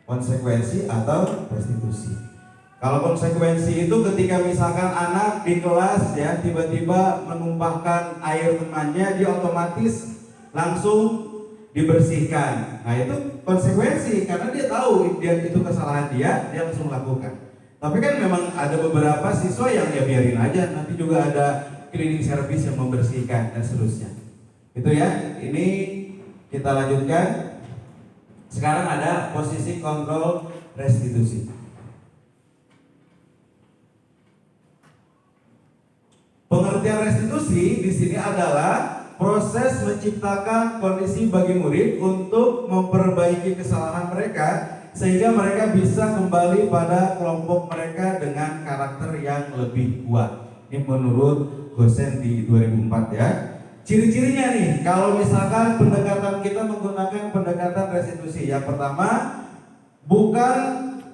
konsekuensi atau restitusi. Kalau konsekuensi itu ketika misalkan anak di kelas ya tiba-tiba menumpahkan air temannya, dia otomatis langsung dibersihkan. Nah itu konsekuensi karena dia tahu dia itu kesalahan dia langsung lakukan. Tapi kan memang ada beberapa siswa yang ya biarin aja, nanti juga ada cleaning service yang membersihkan dan seterusnya. Itu ya. Ini kita lanjutkan. Sekarang ada posisi kontrol restitusi. Pengertian restitusi di sini adalah proses menciptakan kondisi bagi murid untuk memperbaiki kesalahan mereka sehingga mereka bisa kembali pada kelompok mereka dengan karakter yang lebih kuat. Ini menurut Gosen di 2004 ya. Ciri-cirinya nih, kalau misalkan pendekatan kita menggunakan pendekatan restitusi, yang pertama bukan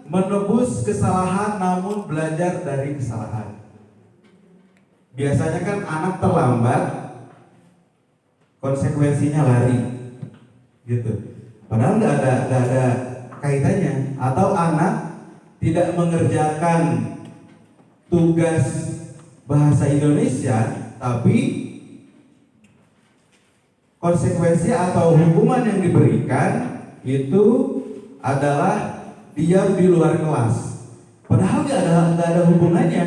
menebus kesalahan namun belajar dari kesalahan. biasanya kan anak terlambat, konsekuensinya lari, gitu. Padahal nggak ada kaitannya. Atau anak tidak mengerjakan tugas bahasa Indonesia, tapi konsekuensi atau hukuman yang diberikan itu adalah diam di luar kelas. Padahal nggak ada hubungannya.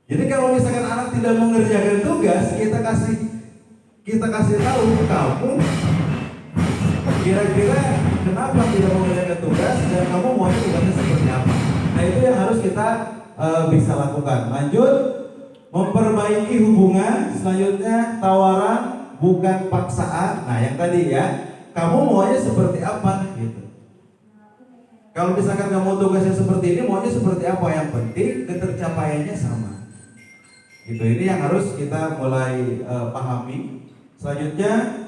Jadi kalau misalkan anak tidak mengerjakan tugas, kita kasih tahu kamu kira-kira kenapa tidak mengerjakan tugas dan kamu maunya tugasnya seperti apa. Nah itu yang harus kita bisa lakukan. Lanjut, memperbaiki hubungan. Selanjutnya tawaran bukan paksaan. Nah yang tadi ya, kamu maunya seperti apa gitu. Kalau misalkan kamu tugasnya seperti ini, maunya seperti apa, yang penting ketercapaiannya sama. Gitu, ini yang harus kita mulai pahami. Selanjutnya,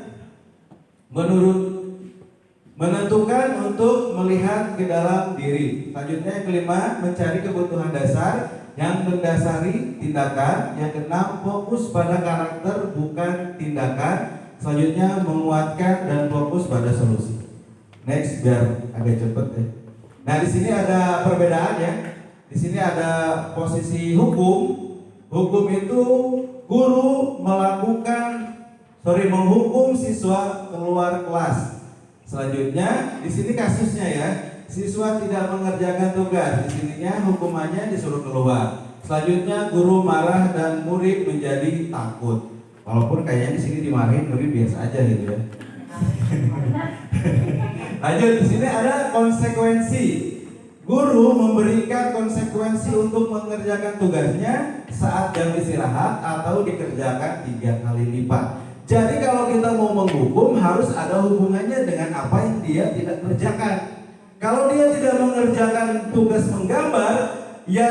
menentukan untuk melihat ke dalam diri. Selanjutnya yang kelima, mencari kebutuhan dasar yang mendasari tindakan. Yang keenam, fokus pada karakter bukan tindakan. Selanjutnya menguatkan dan fokus pada solusi. Next, biar agak cepet ya. Nah di sini ada perbedaan ya. Di sini ada posisi hukum. Hukum itu guru menghukum siswa keluar kelas. Selanjutnya di sini kasusnya ya, siswa tidak mengerjakan tugas. Di sininya hukumannya disuruh keluar. Selanjutnya guru marah dan murid menjadi takut. Walaupun kayaknya di sini dimarahin tapi biasa aja gitu ya. Lanjut, di sini ada konsekuensi. Guru memberikan konsekuensi untuk mengerjakan tugasnya saat jam istirahat atau dikerjakan 3 kali lipat. Jadi kalau kita mau menghukum harus ada hubungannya dengan apa yang dia tidak kerjakan. Kalau dia tidak mengerjakan tugas menggambar, ya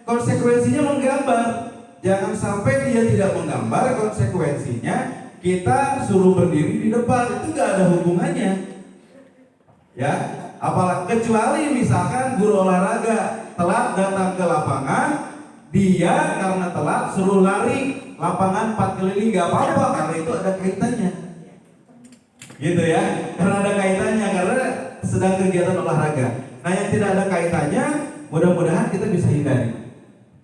konsekuensinya menggambar. Jangan sampai dia tidak menggambar, konsekuensinya kita suruh berdiri di depan, itu gak ada hubungannya. Ya, apalagi kecuali misalkan guru olahraga telat datang ke lapangan, dia karena telat suruh lari lapangan 4 keliling, gak apa-apa karena itu ada kaitannya. Gitu ya, karena ada kaitannya, karena sedang kegiatan olahraga. Nah yang tidak ada kaitannya, mudah-mudahan kita bisa hindari.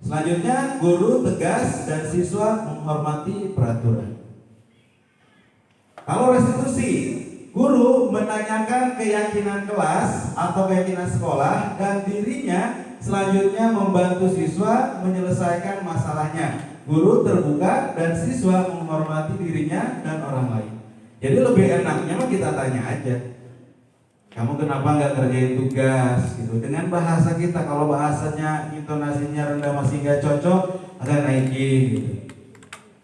Selanjutnya, guru tegas dan siswa menghormati peraturan. Kalau restitusi, guru menanyakan keyakinan kelas atau keyakinan sekolah dan dirinya selanjutnya membantu siswa menyelesaikan masalahnya. Guru terbuka dan siswa menghormati dirinya dan orang lain. Jadi lebih enaknya mah kita tanya aja, kamu kenapa nggak kerjain tugas gitu, dengan bahasa kita. Kalau bahasanya intonasinya rendah masih nggak cocok, agak naikin gitu,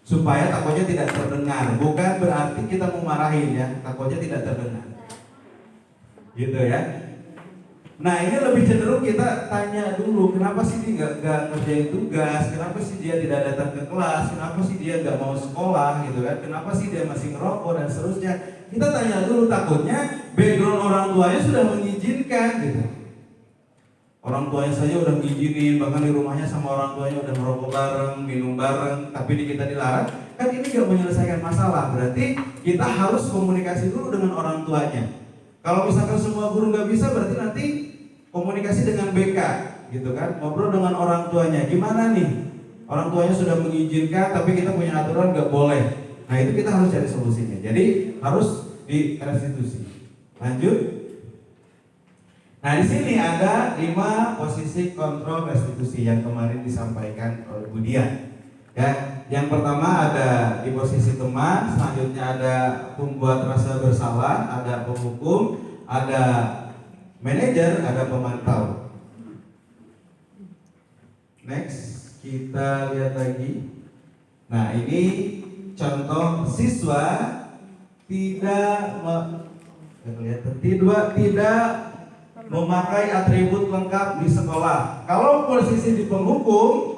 supaya takutnya tidak terdengar. Bukan berarti kita mau marahin ya, takutnya tidak terdengar gitu ya. Nah ini lebih cenderung kita tanya dulu, kenapa sih dia nggak ngerjain tugas, kenapa sih dia tidak datang ke kelas, kenapa sih dia nggak mau sekolah gitu kan, kenapa sih dia masih ngerokok dan seterusnya. Kita tanya dulu, takutnya background orang tuanya sudah mengizinkan gitu. Orang tuanya saja udah ngizinin, bahkan di rumahnya sama orang tuanya udah merokok bareng, minum bareng, tapi di kita dilarang, kan ini gak menyelesaikan masalah. Berarti kita harus komunikasi dulu dengan orang tuanya. Kalau misalkan semua guru gak bisa, berarti nanti komunikasi dengan BK gitu kan, ngobrol dengan orang tuanya, gimana nih? Orang tuanya sudah mengizinkan, tapi kita punya aturan gak boleh. Nah itu kita harus cari solusinya. Jadi harus di restitusi. Lanjut. Nah di sini ada 5 posisi kontrol restitusi yang kemarin disampaikan oleh Bu Dian. Ya, yang pertama ada di posisi teman, selanjutnya ada pembuat rasa bersalah, ada penghukum, ada manajer, ada pemantau. Next, kita lihat lagi. Nah ini contoh siswa tidak memakai atribut lengkap di sekolah. Kalau posisi di penghukum,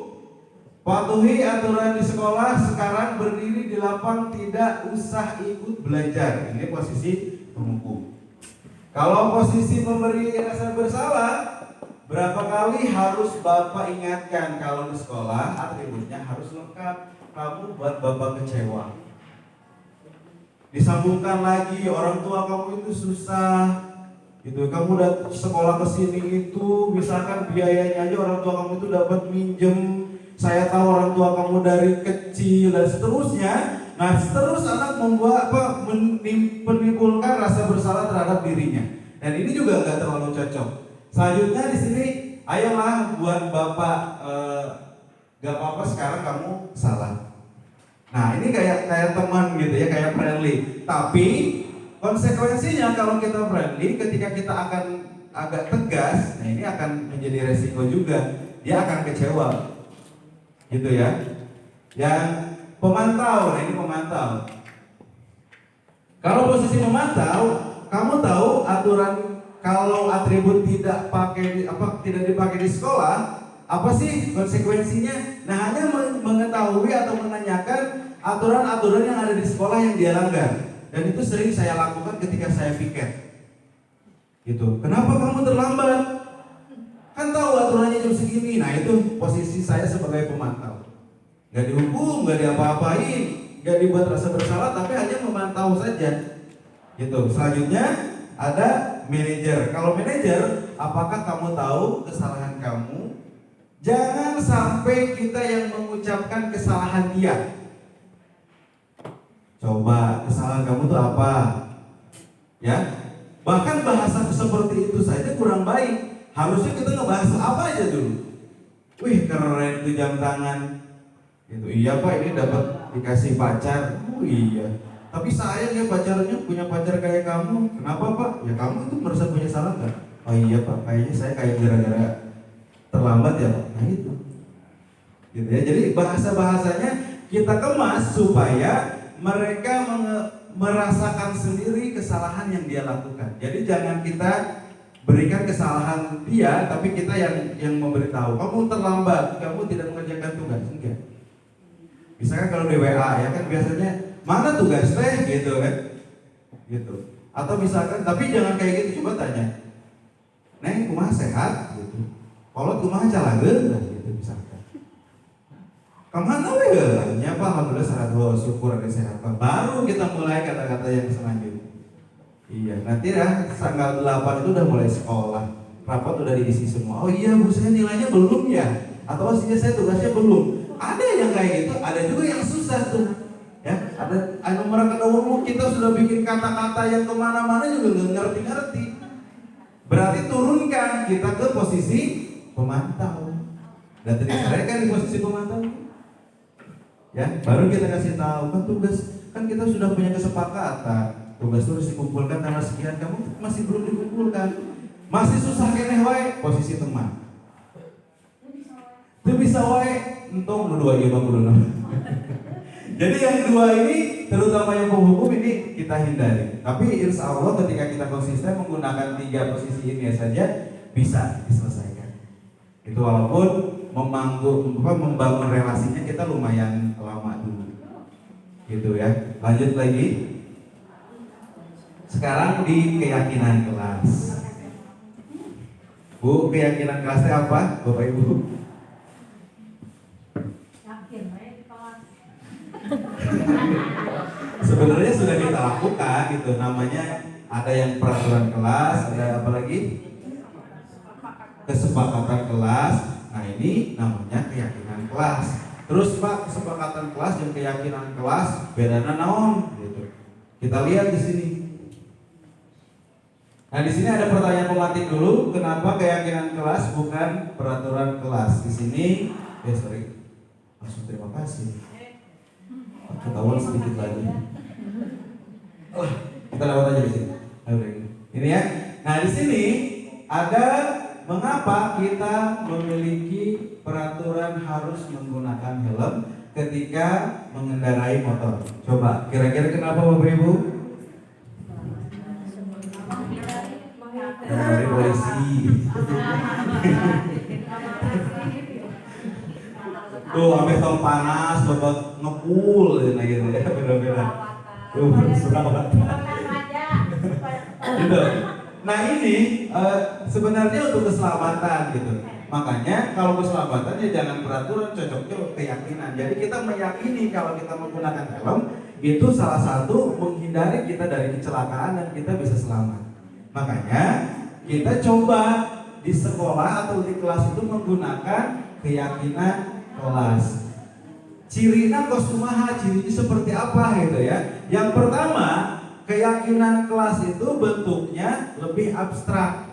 patuhi aturan di sekolah, sekarang berdiri di lapang, tidak usah ikut belajar. Ini posisi penghukum. Kalau posisi pemberi rasa bersalah, Berapa kali harus Bapak ingatkan kalau di sekolah atributnya harus lengkap. Kamu buat Bapak kecewa. Disambungkan lagi, orang tua kamu itu susah. Gitu, kamu udah sekolah ke sini itu, misalkan biayanya aja orang tua kamu itu dapat minjem. Saya tahu orang tua kamu dari kecil dan seterusnya. Nah, terus anak membuat menimbulkan rasa bersalah terhadap dirinya. Dan ini juga nggak terlalu cocok. Selanjutnya di sini, ayolah buat Bapak gak apa-apa sekarang kamu salah. Nah, ini kayak teman gitu ya, kayak friendly. Tapi konsekuensinya kalau kita friendly, ketika kita akan agak tegas, nah ini akan menjadi resiko juga. Dia akan kecewa, gitu ya. Yang pemantau, nah ini pemantau. Kalau posisi memantau, kamu tahu aturan. Kalau atribut tidak dipakai di sekolah, apa sih konsekuensinya? Nah, hanya mengetahui atau menanyakan aturan-aturan yang ada di sekolah yang dia langgar. Dan itu sering saya lakukan ketika saya piket. Gitu. Kenapa kamu terlambat? Kan tahu aturannya jam segini. Nah, itu posisi saya sebagai pemantau. Gak dihukum, gak diapa-apain, gak dibuat rasa bersalah, tapi hanya memantau saja. Gitu. Selanjutnya ada manajer. Kalau manajer, apakah kamu tahu kesalahan kamu? Jangan sampai kita yang mengucapkan kesalahan dia. Coba kesalahan kamu itu apa? Ya, bahkan bahasa seperti itu saja kurang baik. Harusnya kita ngebahas apa aja dulu. Wih, keren itu jam tangan. Itu iya Pak, ini dapat dikasih pacar. Oh iya. Tapi sayang ya punya pacar kayak kamu. Kenapa Pak? Ya kamu itu merasa punya salah nggak? Oh iya Pak, kayaknya saya kayak gara-gara terlambat ya Pak. Nah itu, gitu ya. Jadi bahasanya kita kemas supaya mereka merasakan sendiri kesalahan yang dia lakukan. Jadi jangan kita berikan kesalahan dia, tapi kita yang memberitahu. Kamu terlambat, kamu tidak mengerjakan tugas. Enggak. Misalkan kalau di WA ya kan biasanya mana tugas teh gitu kan, gitu. Atau misalkan, tapi jangan kayak gitu, coba tanya, Neng kumaha sehat gitu, kolot kumaha calageun gitu misalkan. Kemana we? Nya Pak, alhamdulillah sehat, syukur ada sehat Pak. Baru kita mulai kata-kata yang selanjutnya. Iya, nanti ya tanggal 8 itu udah mulai sekolah, rapat udah diisi semua. Oh iya Bu, saya nilainya belum ya, atau saya tugasnya belum. Ada yang kayak gitu, ada juga yang susah tuh. Ya, ada mereka umum kita sudah bikin kata-kata yang kemana-mana juga nggak ngerti-ngerti. Berarti turunkan kita ke posisi pemantau. Dan tadi kan di posisi pemantau. Ya, baru kita kasih tahu kan tugas, kan kita sudah punya kesepakatan. Tugas itu harus dikumpulkan tanggal sekian, kamu masih belum dikumpulkan. Masih susah keneh wae, posisi teman. Itu bisa wae, entong dua ieu mah kudu. Jadi yang dua ini, terutama yang penghukum ini kita hindari. Tapi insya Allah ketika kita konsisten menggunakan 3 posisi ini saja bisa diselesaikan. Itu walaupun membangun relasinya kita lumayan lama dulu. Gitu ya. Lanjut lagi. Sekarang di keyakinan kelas. Bu, keyakinan kelasnya apa, Bapak Ibu? Sebenarnya sudah kita lakukan gitu, namanya ada yang peraturan kelas, ada apa lagi? Kesepakatan kelas. Nah ini namanya keyakinan kelas. Terus Pak, kesepakatan kelas dan keyakinan kelas bedana naon gitu. Kita lihat di sini. Nah di sini ada pertanyaan pemantik dulu, kenapa keyakinan kelas bukan peraturan kelas? Di sini, langsung terima kasih. Ketahuan sedikit lagi. Kita lewat aja di sini. Ini ya. Nah di sini ada mengapa kita memiliki peraturan harus menggunakan helm ketika mengendarai motor. Coba kira-kira kenapa Bapak Ibu? Dari polisi. Tuh, sampai tong panas, bapak ngepul, gitu ya, beda-beda. Tuh, sudah banget. Gitu. Nah ini sebenarnya untuk keselamatan gitu. Makanya kalau keselamatan ya jangan peraturan, cocoknya keyakinan. Jadi kita meyakini kalau kita menggunakan helm itu salah satu menghindari kita dari kecelakaan dan kita bisa selamat. Makanya kita coba di sekolah atau di kelas itu menggunakan keyakinan kelas. Cirina kosumaha, cirinya seperti apa gitu ya. Yang pertama, keyakinan kelas itu bentuknya lebih abstrak.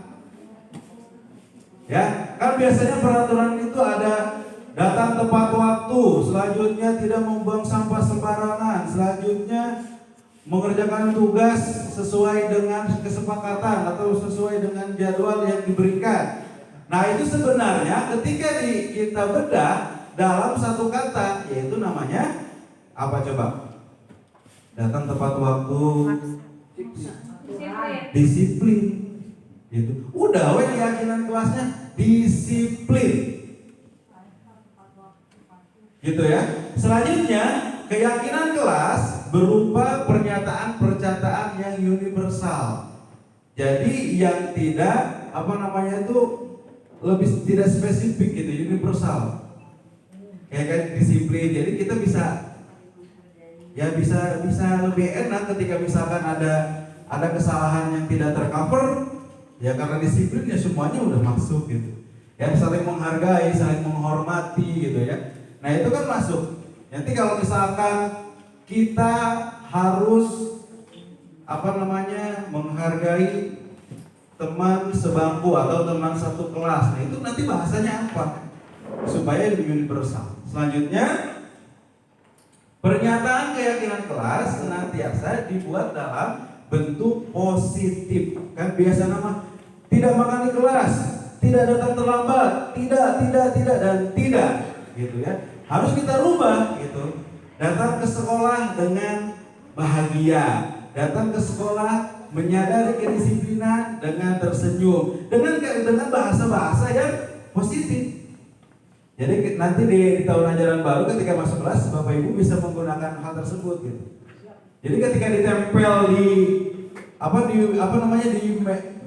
Ya, kan biasanya peraturan itu ada datang tepat waktu, selanjutnya tidak membuang sampah sembarangan, selanjutnya mengerjakan tugas sesuai dengan kesepakatan atau sesuai dengan jadwal yang diberikan. Nah, itu sebenarnya ketika kita bedah dalam satu kata, yaitu namanya apa coba? Datang tepat waktu, disiplin. Gitu. Udah, keyakinan kelasnya disiplin. Gitu ya. Selanjutnya, keyakinan kelas berupa pernyataan-pernyataan yang universal. Jadi yang tidak lebih tidak spesifik gitu, universal. Kayak disiplin. Jadi kita bisa lebih enak ketika misalkan ada kesalahan yang tidak tercover, ya karena disiplin ya semuanya udah masuk gitu. Ya saling menghargai, saling menghormati gitu ya. Nah itu kan masuk. Nanti kalau misalkan kita harus menghargai teman sebangku atau teman satu kelas, nah itu nanti bahasanya apa? Supaya lebih universal. Selanjutnya, pernyataan keyakinan kelas senantiasa dibuat dalam bentuk positif. Kan biasa nama tidak makan di kelas, tidak datang terlambat, tidak dan tidak, gitu ya. Harus kita rubah gitu. Datang ke sekolah dengan bahagia, datang ke sekolah menyadari kedisiplinan dengan tersenyum, dengan bahasa-bahasa yang positif. Jadi nanti di tahun ajaran baru ketika masuk kelas Bapak Ibu bisa menggunakan hal tersebut gitu. Jadi ketika ditempel di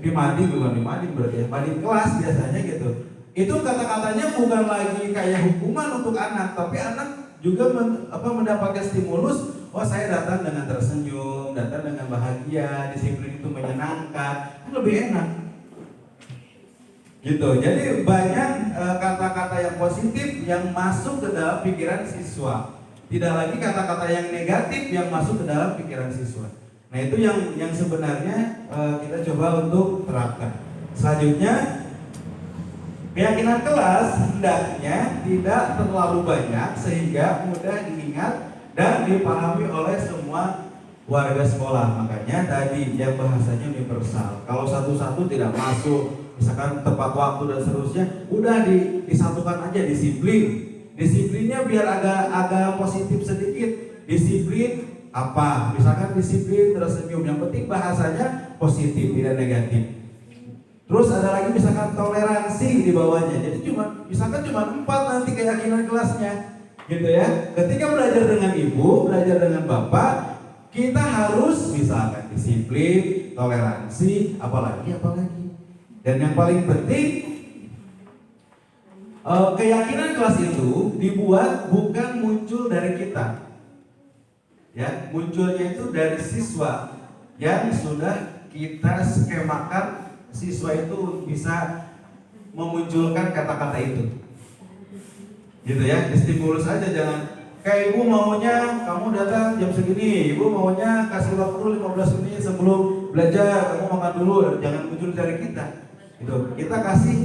mading kelas biasanya gitu. Itu kata-katanya bukan lagi kayak hukuman untuk anak, tapi anak juga mendapatkan stimulus. Oh, saya datang dengan tersenyum, datang dengan bahagia, disiplin itu menyenangkan, itu lebih enak. Gitu. Jadi banyak kata-kata yang positif yang masuk ke dalam pikiran siswa. Tidak lagi kata-kata yang negatif yang masuk ke dalam pikiran siswa. Nah, itu yang sebenarnya kita coba untuk terapkan. Selanjutnya, keyakinan kelas hendaknya tidak terlalu banyak sehingga mudah diingat dan dipahami oleh semua warga sekolah. Makanya tadi yang bahasanya universal. Kalau satu-satu tidak masuk, misalkan tepat waktu dan seterusnya, udah disatukan aja disiplin. Disiplinnya biar agak positif sedikit. Disiplin apa? Misalkan disiplin tersenyum. Yang penting bahasanya positif, tidak negatif. Terus ada lagi misalkan toleransi di bawahnya. Jadi misalkan cuma 4 nanti keyakinan kelasnya. Gitu ya. Ketika belajar dengan ibu, belajar dengan bapak, kita harus misalkan disiplin, toleransi, apalagi. Dan yang paling penting, keyakinan kelas itu dibuat bukan muncul dari kita. Ya, munculnya itu dari siswa yang sudah kita skemakan. Siswa itu bisa memunculkan kata-kata itu. Gitu ya, distimulus aja, jangan kayak ibu maunya kamu datang jam segini, ibu maunya kasih waktu 15 menit sebelum belajar, kamu makan dulu, jangan muncul dari kita. Gitu. Kita kasih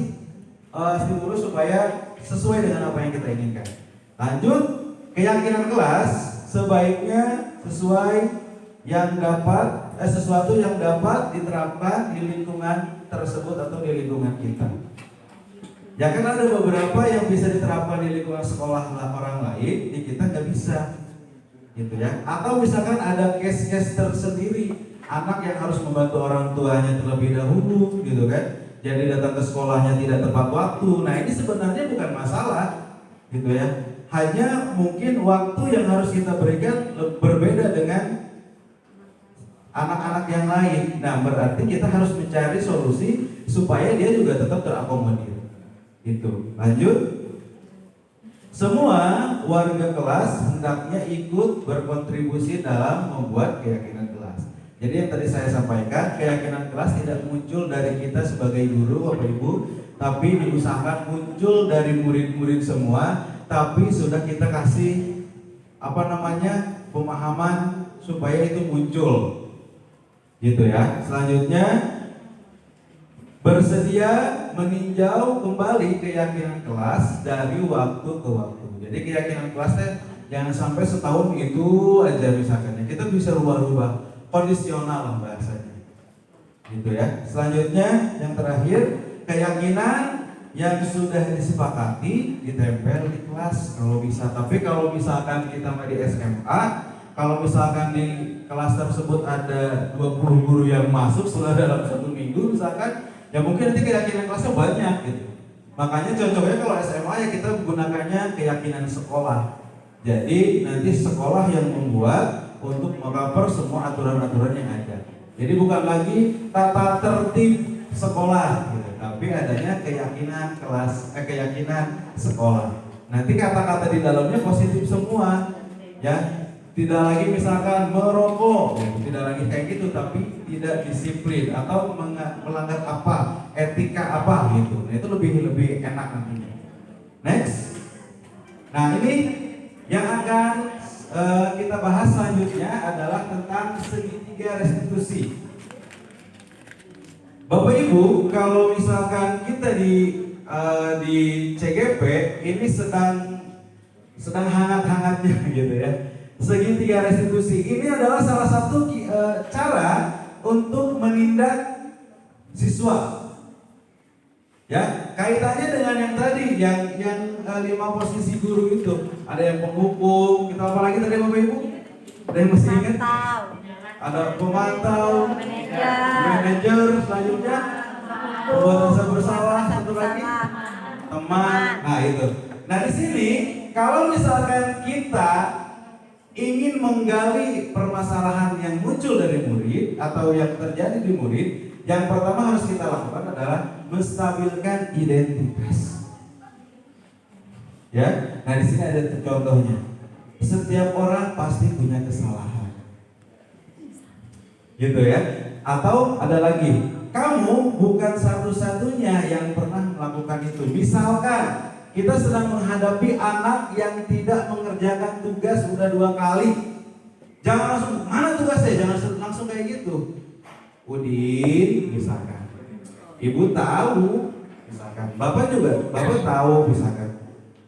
stimulus supaya sesuai dengan apa yang kita inginkan. Lanjut, keyakinan kelas sebaiknya sesuai sesuatu yang dapat diterapkan di lingkungan tersebut atau di lingkungan kita. Ya kan ada beberapa yang bisa diterapkan di lingkungan sekolah orang lain, di kita nggak bisa, gitu ya. Atau misalkan ada case-case tersendiri, anak yang harus membantu orang tuanya terlebih dahulu, gitu kan. Jadi datang ke sekolahnya tidak tepat waktu. Nah ini sebenarnya bukan masalah, gitu ya. Hanya mungkin waktu yang harus kita berikan berbeda dengan anak-anak yang lain. Nah, berarti kita harus mencari solusi supaya dia juga tetap terakomodir. Itu. Lanjut. Semua warga kelas hendaknya ikut berkontribusi dalam membuat keyakinan kelas. Jadi yang tadi saya sampaikan, keyakinan kelas tidak muncul dari kita sebagai guru, Bapak Ibu, tapi diusahakan muncul dari murid-murid semua, tapi sudah kita kasih pemahaman supaya itu muncul. Gitu ya. Selanjutnya, bersedia meninjau kembali keyakinan kelas dari waktu ke waktu. Jadi keyakinan kelasnya jangan sampai setahun itu aja misalkan. Kita bisa rubah-rubah, kondisional lah bahasanya. Gitu ya. Selanjutnya yang terakhir, keyakinan yang sudah disepakati ditempel di kelas kalau bisa. Tapi kalau misalkan kita di SMA, kalau misalkan di kelas tersebut ada 20 guru yang masuk setelah dalam 1 minggu misalkan, ya mungkin nanti keyakinan kelasnya banyak gitu. Makanya cocoknya kalau SMA ya kita menggunakannya keyakinan sekolah. Jadi nanti sekolah yang membuat untuk mengcover semua aturan-aturan yang ada. Jadi bukan lagi tata tertib sekolah gitu, tapi adanya keyakinan keyakinan sekolah. Nanti kata-kata di dalamnya positif semua, ya. Tidak lagi misalkan merokok, tidak lagi kayak gitu, tapi tidak disiplin atau melanggar apa, etika apa gitu. Nah, itu lebih enak nantinya. Next. Nah, ini yang akan kita bahas selanjutnya adalah tentang segitiga restitusi. Bapak Ibu, kalau misalkan kita di CGP ini sedang hangat-hangatnya gitu ya. Segitiga restitusi ini adalah salah satu cara untuk menindak siswa. Ya, kaitannya dengan yang tadi, yang 5 posisi guru itu. Ada yang penghukum, kita apa lagi tadi Bapak Ibu? Ada yang masih ingat? Ada pemantau, manajer, selanjutnya pembuat rasa bersalah, satu lagi teman. Nah itu. Nah di sini kalau misalkan kita ingin menggali permasalahan yang muncul dari murid atau yang terjadi di murid, yang pertama harus kita lakukan adalah menstabilkan identitas. Ya, nah di sini ada contohnya. Setiap orang pasti punya kesalahan, gitu ya. Atau ada lagi, kamu bukan satu-satunya yang pernah melakukan itu. Misalkan kita sedang menghadapi anak yang tidak mengerjakan tugas udah 2 kali. Jangan langsung, mana tugasnya? Jangan langsung kayak gitu. Udin, misalkan. Ibu tahu, misalkan. Bapak juga, Bapak tahu, misalkan.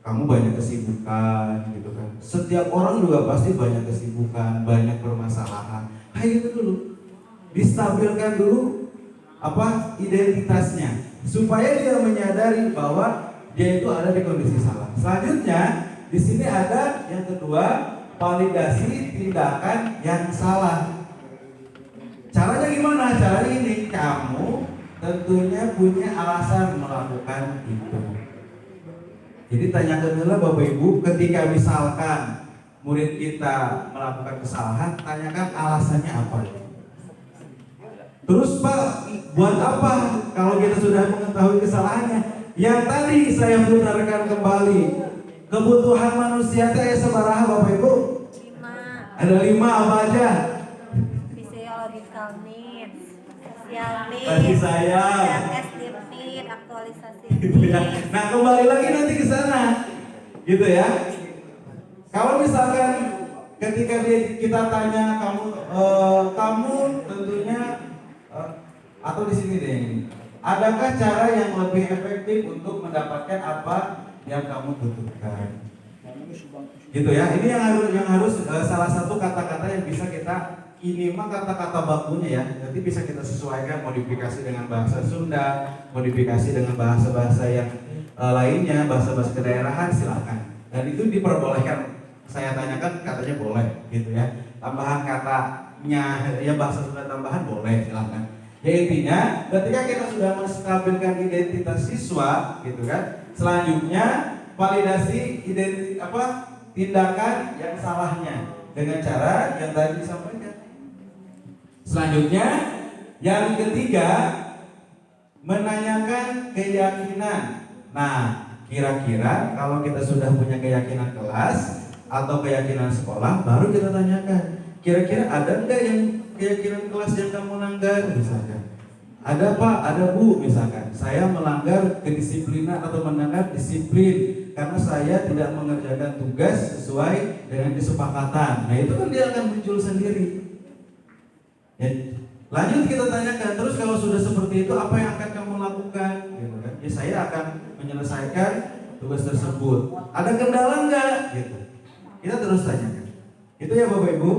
Kamu banyak kesibukan, gitu kan. Setiap orang juga pasti banyak kesibukan, banyak permasalahan. Kayak gitu dulu. Distabilkan dulu identitasnya, supaya dia menyadari bahwa dia itu ada di kondisi salah. Selanjutnya, di sini ada yang kedua, validasi tindakan yang salah. Caranya gimana? Caranya ini, kamu tentunya punya alasan melakukan itu. Jadi tanyakan dulu Bapak Ibu, ketika misalkan murid kita melakukan kesalahan, tanyakan alasannya apa. Terus Pak, buat apa kalau kita sudah mengetahui kesalahannya? Yang tadi saya putarkan kembali, kebutuhan manusia itu sabaraha Bapak Ibu? 5. Ada 5 apa aja? Physiological needs, social needs, Kasih sayang, esteem need, aktualisasi gitu ya. needs. Nah kembali lagi nanti ke sana, gitu ya. Kalau misalkan ketika kita tanya kamu tentunya atau di sini deh ini. Adakah cara yang lebih efektif untuk mendapatkan apa yang kamu butuhkan? Gitu ya. Ini yang harus salah satu kata-kata yang bisa kita, ini mah kata-kata bakunya ya. Nanti bisa kita sesuaikan, modifikasi dengan bahasa Sunda, modifikasi dengan bahasa-bahasa yang lainnya, bahasa-bahasa kedaerahan, silakan. Dan itu diperbolehkan. Saya tanyakan katanya boleh, gitu ya. Tambahan katanya, ya bahasa Sunda tambahan boleh, silakan. Ya intinya, ketika kita sudah menstabilkan identitas siswa, gitu kan, selanjutnya validasi tindakan yang salahnya dengan cara yang tadi disampaikan. Selanjutnya, yang ketiga, menanyakan keyakinan. Nah, kira-kira kalau kita sudah punya keyakinan kelas atau keyakinan sekolah, baru kita tanyakan, kira-kira ada enggak yang keyakinan kelas yang kamu langgar misalkan? Ada Pak, ada Bu misalkan. Saya melanggar kedisiplinan atau melanggar disiplin karena saya tidak mengerjakan tugas sesuai dengan kesepakatan. Nah, itu kan dia akan muncul sendiri. Ya, lanjut kita tanyakan, terus kalau sudah seperti itu apa yang akan kamu lakukan? Gitu kan? Ya, saya akan menyelesaikan tugas tersebut. Ada kendala enggak? Gitu. Kita terus tanyakan. Itu ya Bapak Ibu.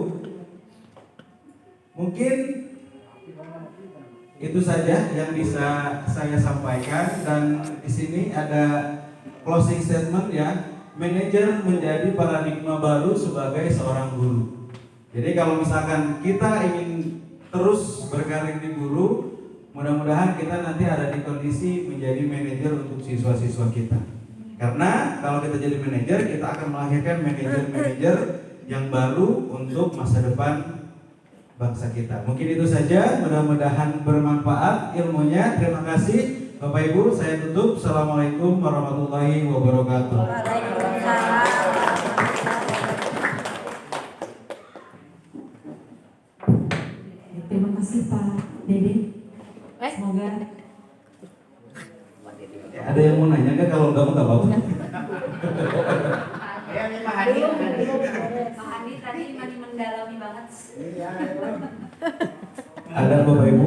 Mungkin itu saja yang bisa saya sampaikan, dan di sini ada closing statement ya. Manajer menjadi paradigma baru sebagai seorang guru. Jadi kalau misalkan kita ingin terus berkarir di guru, mudah-mudahan kita nanti ada di kondisi menjadi manajer untuk siswa-siswa kita. Karena kalau kita jadi manajer, kita akan melahirkan manajer-manajer yang baru untuk masa depan bangsa kita. Mungkin itu saja, mudah-mudahan bermanfaat ilmunya. Terima kasih Bapak Ibu, saya tutup. Assalamualaikum warahmatullahi wabarakatuh. Terima kasih Pak Dede. Semoga Ada yang mau nanya nggak? Kalau nggak apa-apa. Pak Andi tadi masih mendalami banget. Ada Bapak Ibu?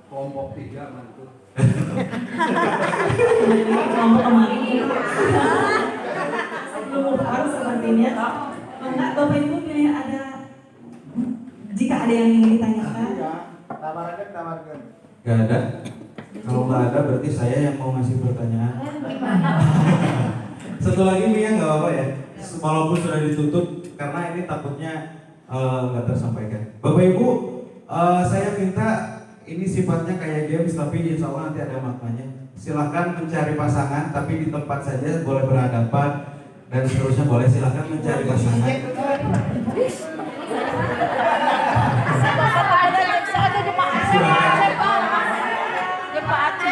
Kelompok 3 mantul. Kelompok kemarin belum harus sepertinya. Enggak, Bapak Ibu pilih ada, jika ada yang ingin ditanyakan. Tawarkan. Nggak ada. Kalau nggak ada berarti saya yang mau ngasih pertanyaan. Satu lagi Mia, nggak apa-apa ya. Walaupun sudah ditutup karena ini takutnya nggak tersampaikan. Bapak Ibu, saya minta, ini sifatnya kayak games tapi insya Allah nanti ada maknanya. Silahkan mencari pasangan tapi di tempat saja, boleh berhadapan dan seterusnya boleh. Silahkan mencari pasangan.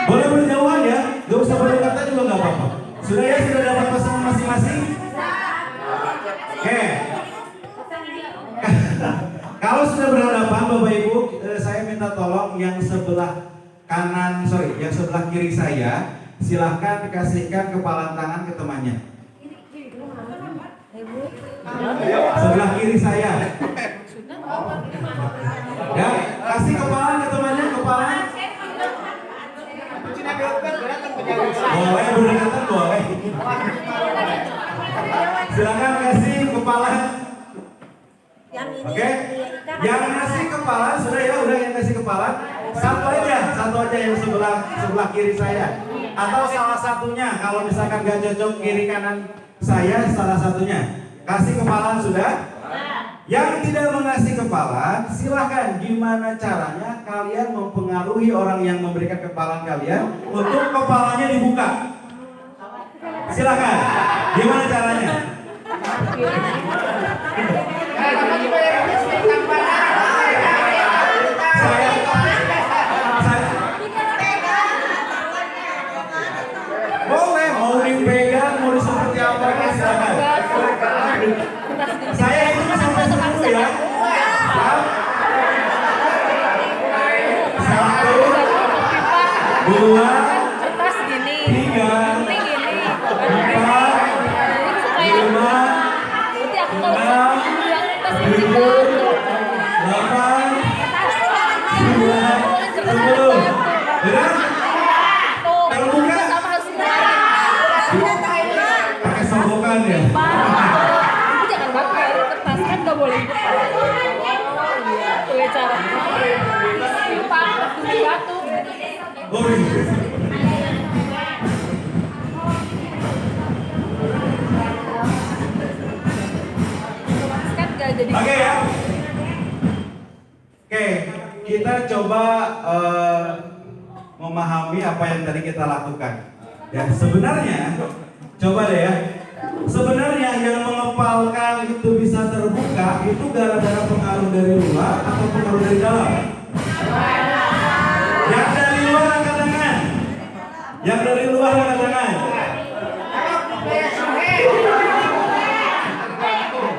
Boleh berjauhan ya, gak usah berdekatan juga nggak apa-apa. Sudah ya, sudah dapat pasangan masing-masing? Oke. Kalau sudah berhadapan Bapak Ibu, saya minta tolong yang sebelah yang sebelah kiri saya, silahkan dikasihkan kepalan tangan ke temannya. Sebelah kiri saya. Ya, kasih kepalan ke temannya, kepalan. Boleh berdekatan, boleh. Silakan kasih kepala. Oke. Yang kasih kepala sudah ya, udah yang kasih kepala. Satu aja yang sebelah kiri saya. Atau salah satunya, kalau misalkan gak cocok kiri kanan saya, salah satunya. Kasih kepala sudah. Yang tidak mengasih kepala, silahkan gimana caranya kalian mempengaruhi orang yang memberikan kepala kalian untuk kepalanya dibuka. Silahkan, gimana caranya? Boleh, mau dipegang, mau seperti apa, silahkan. Saya itu sampai 10 ya. 1, 2, 3, 4, 5, 6, 7, 8, 9, 10. Udah? Terbuka? Pakai sobokan ya? nggak boleh. Itu ya cara. Batu. Oh, iya. Oke ya. Oke, kita coba memahami apa yang tadi kita lakukan. Ya, sebenarnya coba deh ya. Sebenarnya yang mengepalkan itu bisa terbuka itu gara-gara pengaruh dari luar atau pengaruh dari dalam? Yang dari luar angkat tangan. Yang dari luar angkat tangan.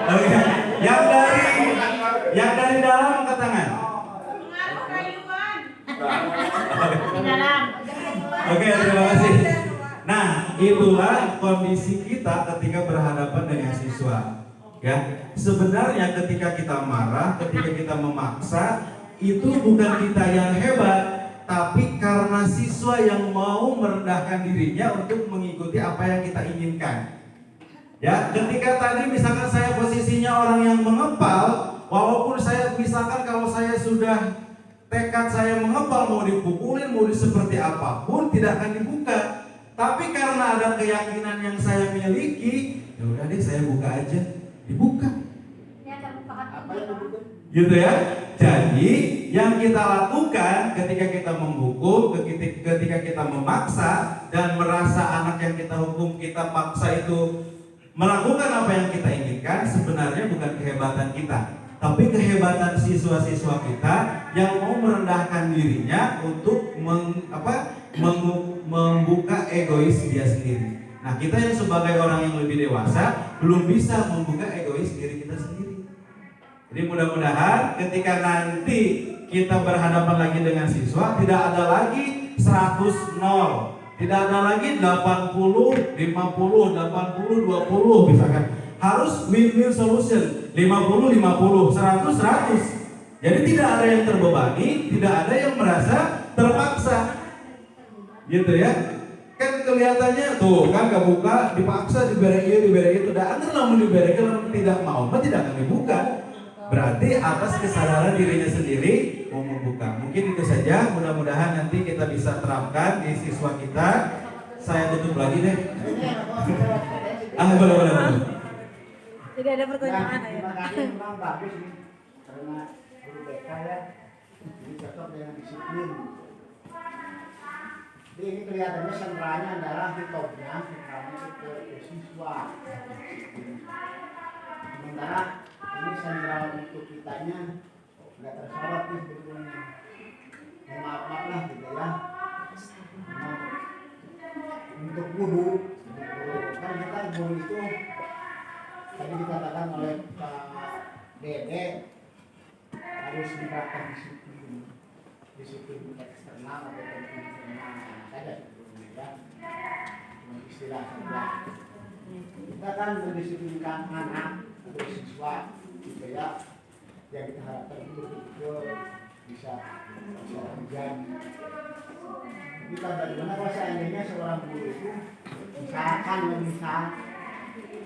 Oke. Yang dari dalam angkat tangan. Oke, terima kasih. Nah, itulah kondisi kita ketika berhadapan dengan siswa. Ya, sebenarnya ketika kita marah, ketika kita memaksa, itu bukan kita yang hebat, tapi karena siswa yang mau merendahkan dirinya untuk mengikuti apa yang kita inginkan. Ya, ketika tadi misalkan saya posisinya orang yang mengepal, walaupun saya misalkan kalau saya sudah tekad saya mengepal, mau dipukulin, mau seperti apapun tidak akan dibuka. Tapi karena ada keyakinan yang saya miliki, ya udah deh saya buka aja, dibuka. Gitu ya. Jadi yang kita lakukan ketika kita menghukum, ketika kita memaksa dan merasa anak yang kita hukum, kita paksa itu melakukan apa yang kita inginkan, sebenarnya bukan kehebatan kita, tapi kehebatan siswa-siswa kita yang mau merendahkan dirinya untuk membuka egois dia sendiri. Nah, kita yang sebagai orang yang lebih dewasa belum bisa membuka egois diri kita sendiri. Jadi mudah-mudahan ketika nanti kita berhadapan lagi dengan siswa, tidak ada lagi 100-0, tidak ada lagi 80-50, 80-20 misalkan. Harus win-win solution, 50-50, 100-100. Jadi tidak ada yang terbebani, tidak ada yang merasa terpaksa. Gitu ya. Kan kelihatannya tuh kan kebuka, dipaksa, diberi itu, dan namun diberi kalau tidak mau, tidak akan dibuka. Berarti atas kesadaran dirinya sendiri mau membuka. Mungkin itu saja, mudah-mudahan nanti kita bisa terapkan di siswa kita. Saya tutup lagi deh. Boleh. Jadi ada pertanyaan ya. Terima kasih, memang bagus nih karena guru BK ya, ini cocok dengan disiplin. Jadi ini kelihatannya sentralnya adalah hitopnya, sentralnya itu ke siswa. Sementara ini sentral untuk kitanya nggak tersorot nih sebetulnya. Maaf lah gitu ya. Untuk guru kan kita guru itu tadi dikatakan oleh Pak Dede harus menerapkan disiplin eksternal atau internal saja sebetulnya ya, istilah saja. Kita kan mendisiplinkan anak atau siswa gitu ya, yang kita harapkan betul-betul bisa menjadi. Kita bagaimana kalau seandainya seorang guru itu misalkan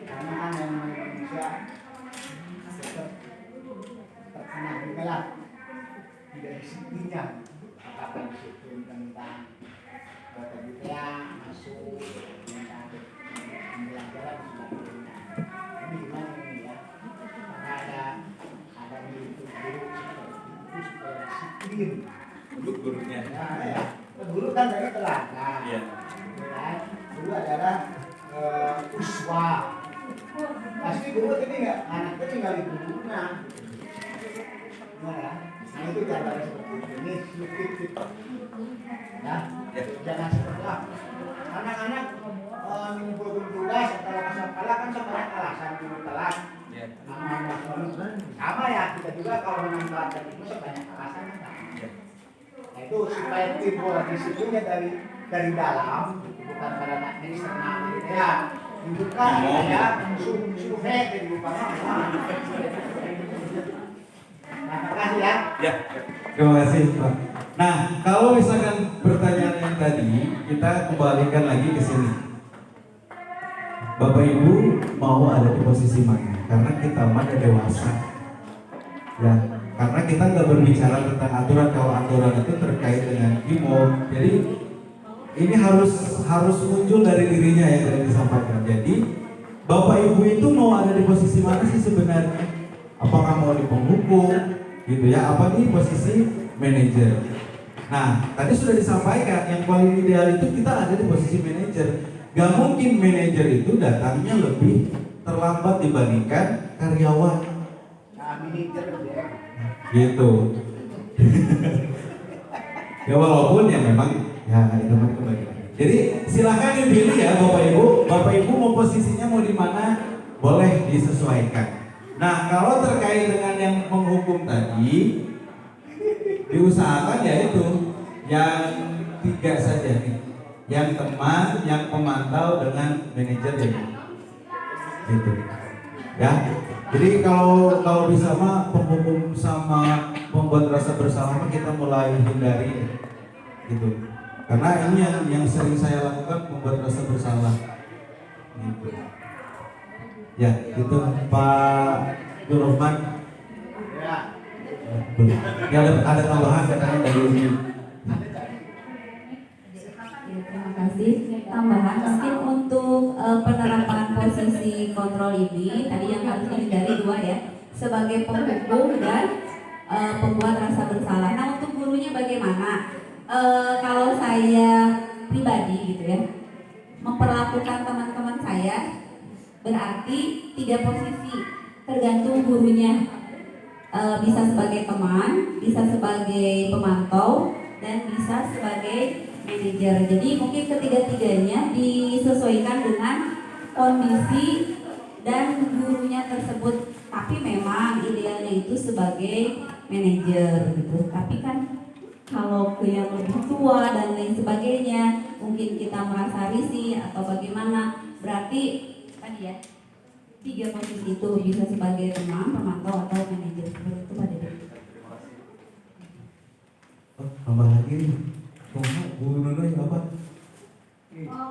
karena kan yang manusia tetap terkena juga lah tidak disiplinnya, apakah disiplin tentang tadi ya masuk tentang pembelajaran sebagainya. Ini gimana ini ya? Maka ada itu guru seperti itu supaya disiplin Untuk gurunya. ya. Guru kan dari teladan. Iya. Guru adalah uswa. Pasti guru tadi nggak, anaknya tinggal di gurunya. Nah itu cara seperti ini, sedikit gitu. Ya, jangan seperti apa. Anak-anak mengumpulkan tugas atau kalah kan sama yang alasan guru telat. Sama ya, kita juga kalau menang telat itu sebanyak alasan kan. Nah itu supaya timbul disiplinnya dari dalam, bukan pada eksternal ya. Bukan ya, survei dari bukan. Nah, makasih ya. Ya, terima kasih Pak. Nah, kalau misalkan pertanyaan yang tadi, kita kembalikan lagi ke sini. Bapak Ibu mau ada di posisi mana? Karena kita mana dewasa. Ya, karena kita nggak berbicara tentang aturan, kalau aturan itu terkait dengan IMO. Jadi ini harus muncul dari dirinya ya, dari disampaikan. Jadi Bapak Ibu itu mau ada di posisi mana sih sebenarnya? Apakah mau di penghukum, gitu ya? Apa nih posisi manajer? Nah, tadi sudah disampaikan yang paling ideal itu kita ada di posisi manajer. Gak mungkin manajer itu datangnya lebih terlambat dibandingkan karyawan. Nah, manajer ya. Gitu. Ya walaupun ya memang ya itu kembali. Jadi silahkan dipilih ya Bapak Ibu. Bapak Ibu mau posisinya mau di mana boleh disesuaikan. Nah kalau terkait dengan yang menghukum tadi diusahakan ya itu yang 3 saja nih. Yang teman, yang pemantau dengan manajer ya. Gitu. Ya. Jadi kalau bisa mah penghukum sama pembuat rasa bersalah mah kita mulai hindari gitu. Karena ini yang sering saya lakukan membuat rasa bersalah. Gitu. Ya, itu Pak Durrahman. Ya. Ya ada tambahan katanya dari ini. Terima kasih. Tambahan mungkin untuk penerapan posisi kontrol ini tadi yang harus dihindari 2 ya, sebagai penghukum dan pembuat rasa bersalah. Nah untuk gurunya bagaimana? Kalau saya pribadi gitu ya, memperlakukan teman-teman saya berarti 3 posisi, tergantung gurunya. Bisa sebagai teman, bisa sebagai pemantau, dan bisa sebagai manajer. Jadi mungkin ketiga-tiganya disesuaikan dengan kondisi dan gurunya tersebut. Tapi memang idealnya itu sebagai manajer gitu. Tapi kan kalau ke yang lebih tua dan lain sebagainya, mungkin kita merasa risih atau bagaimana, berarti tadi ya 3 posisi itu bisa sebagai teman, pemantau atau manajer. Seperti itu Pak Dede. Tambah lagi nih. Bu Nuna ya apa?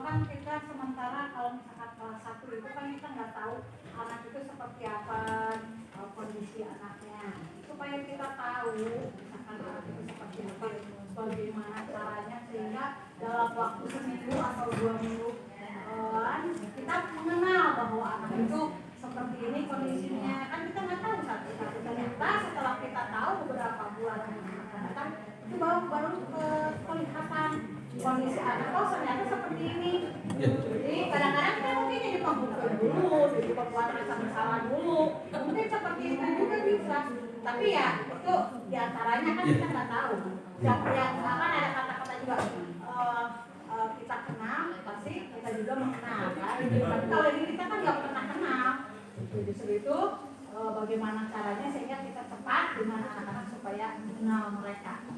Kan kita sementara kalau misalkan kelas 1 itu kan kita nggak tahu anak itu seperti apa kondisi anaknya. Supaya kita tahu misalkan anak itu seperti apa, bagaimana caranya sehingga dalam waktu seminggu atau 2 minggu kita mengenal bahwa anak itu seperti ini kondisinya. Kan kita nggak tahu satu-satu. Ternyata setelah kita tahu beberapa bulan kan itu baru kelihatan kondisi anak ternyata seperti ini. Jadi kadang-kadang kita mungkin jadi pembukaan dulu, jadi pembuat rasa bersalah dulu. Mungkin seperti itu juga bisa. Tapi ya itu diantaranya kan kita nggak tahu. Yang misalkan ada kata-kata juga kita kenal, pasti kita juga mengenal kan. Tapi kalau ini kita kan nggak pernah kenal. Justru itu bagaimana caranya sehingga kita cepat dengan anak-anak supaya mengenal mereka.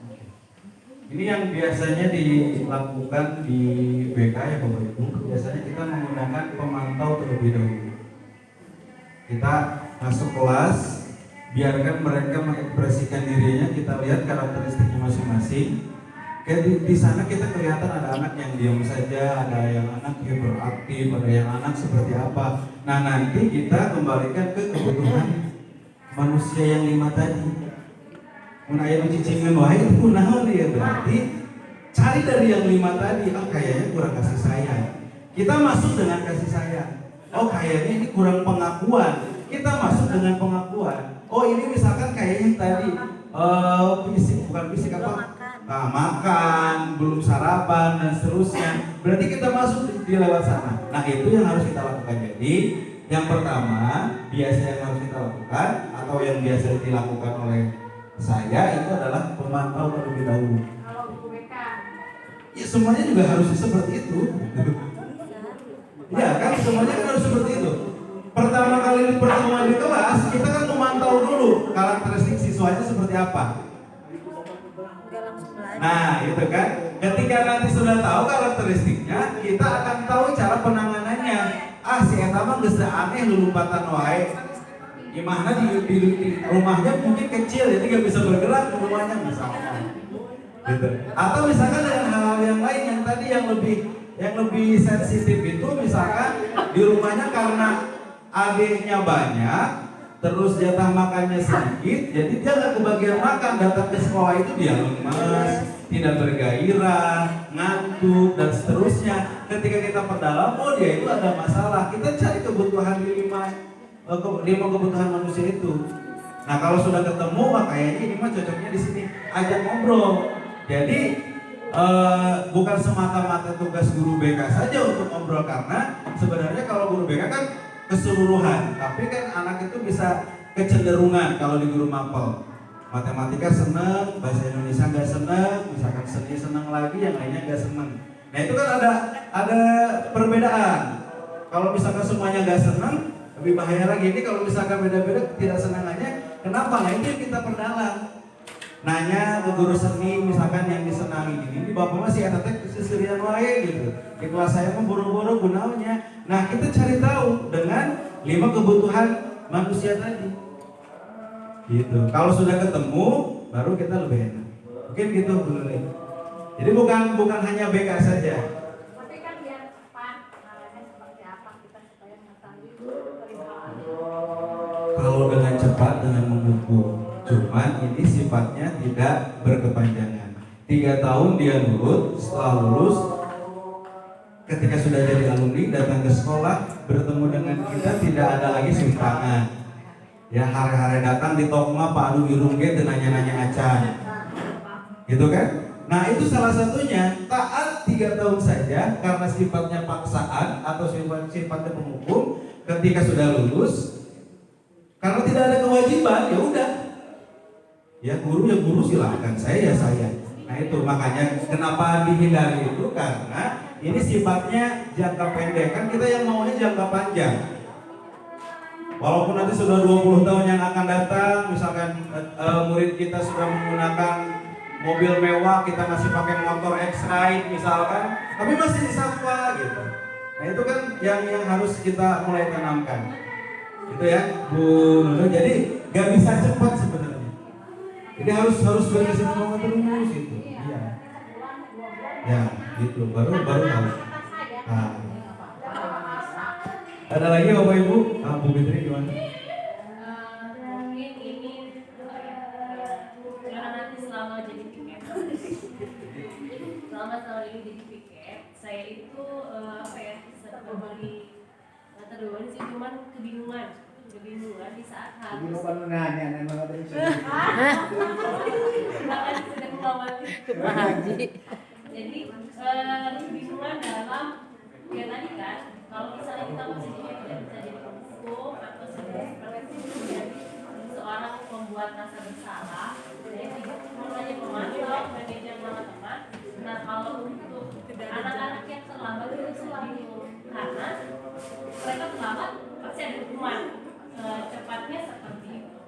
Ini yang biasanya dilakukan di BK ya Bapak Ibu. Biasanya kita menggunakan pemantau terlebih dahulu. Kita masuk kelas, biarkan mereka mengekspresikan dirinya, kita lihat karakteristiknya masing-masing. Kayak di sana kita kelihatan ada anak yang diam saja, ada yang anak hiperaktif, ada yang anak seperti apa. Nah nanti kita kembalikan ke kebutuhan manusia yang 5 tadi. Mun aya nu cicingin wae itu naon ya, berarti cari dari yang 5 tadi. Oh kayaknya kurang kasih sayang. Kita masuk dengan kasih sayang. Oh kayaknya ini kurang pengakuan. Kita masuk dengan pengakuan. Oh ini misalkan kayaknya tadi fisik bukan fisik apa? Nah, makan, belum sarapan dan seterusnya. Berarti kita masuk di lewat sana. Nah itu yang harus kita lakukan. Jadi yang pertama biasa yang harus kita lakukan atau yang biasa dilakukan oleh saya itu adalah pemantau terlebih dahulu. Kalau guru BK, Ya semuanya juga harus seperti itu. Ya kan semuanya kan harus seperti itu. Pertama kali pertemuan di kelas kita kan memantau dulu karakteristik siswanya seperti apa. Nah itu kan ketika nanti sudah tahu karakteristiknya kita akan tahu cara penanganannya. Si eta mah geus aneh lulumpatan wae. Gimana di rumahnya mungkin kecil jadi nggak bisa bergerak di rumahnya misalkan gitu. Atau misalkan dengan hal-hal yang lain yang tadi yang lebih sensitif itu misalkan di rumahnya karena adiknya banyak terus jatah makannya sedikit jadi dia nggak kebagian makan, datang ke sekolah itu dia lemas, tidak bergairah, ngantuk dan seterusnya. Ketika kita perdalam, oh dia itu ada masalah, kita cari kebutuhan di 5 kebutuhan manusia itu. Nah kalau sudah ketemu, kayaknya ini mah cocoknya di sini, ajak ngobrol. Jadi bukan semata-mata tugas guru BK saja untuk ngobrol, karena sebenarnya kalau guru BK kan keseluruhan, tapi kan anak itu bisa kecenderungan kalau di guru mapel. Matematika seneng, bahasa Indonesia nggak seneng, misalkan seni seneng lagi, yang lainnya nggak seneng. Nah itu kan ada perbedaan. Kalau misalkan semuanya nggak seneng, lebih bahaya lagi. Ini kalau misalkan beda-beda tidak senangannya, kenapa? Nah itu yang kita perdalam. Nanya ke guru seni misalkan yang disenangi ini bapak masih ada teh seserian wae gitu. Di kelas saya mah buru-buru gunanya. Nah kita cari tahu dengan 5 kebutuhan manusia tadi. Gitu. Kalau sudah ketemu baru kita lebih enak. Mungkin gitu Bu Luli. Jadi bukan hanya BK saja. Tapi kan biar cepat, caranya seperti apa kita supaya mengetahui perihal Kalau dengan cepat dengan menghukum. Cuman ini sifatnya tidak berkepanjangan. 3 tahun dia nurut, setelah lulus, ketika sudah jadi alumni datang ke sekolah bertemu dengan kita tidak ada lagi simpangan. Ya hari-hari datang di Tokma Pak Adu Irungge dan nanya-nanya acan. Gitu kan? Nah itu salah satunya taat 3 tahun saja karena sifatnya paksaan atau sifatnya penghukum. Ketika sudah lulus, karena tidak ada kewajiban, ya udah. Ya guru silahkan, saya ya saya. Nah itu makanya kenapa dihindari itu, karena ini sifatnya jangka pendek, kan kita yang maunya jangka panjang. Walaupun nanti sudah 20 tahun yang akan datang, misalkan murid kita sudah menggunakan mobil mewah, kita masih pakai motor X-Ride misalkan, tapi masih disapa gitu. Nah itu kan yang harus kita mulai tanamkan. Gitu ya Bu Nurul. Jadi gak bisa cepat sebenarnya. Jadi harus berkesinambungan terus itu. Iya. Ya, gitu. Baru tahu. Nah. Ada lagi Bapak Ibu? Bu Fitri gimana? mungkin ini karena nanti selama jadi piket, selama tahun ini jadi piket, saya itu berbagi terbebani sih, cuman kebingungan di saat harus. Jadi lupa nanya memang ada isu. Bahkan sedang melawati Pak Haji. Jadi kebingungan dalam ya tadi kan, kalau misalnya kita masih tidak bisa jadi hukum atau seperti itu menjadi seorang pembuat rasa bersalah, jadi hanya memantau manajer teman-teman. Nah kalau untuk anak-anak yang terlambat itu selalu karena mereka terlambat pasti ada hukuman. Cepatnya seperti itu.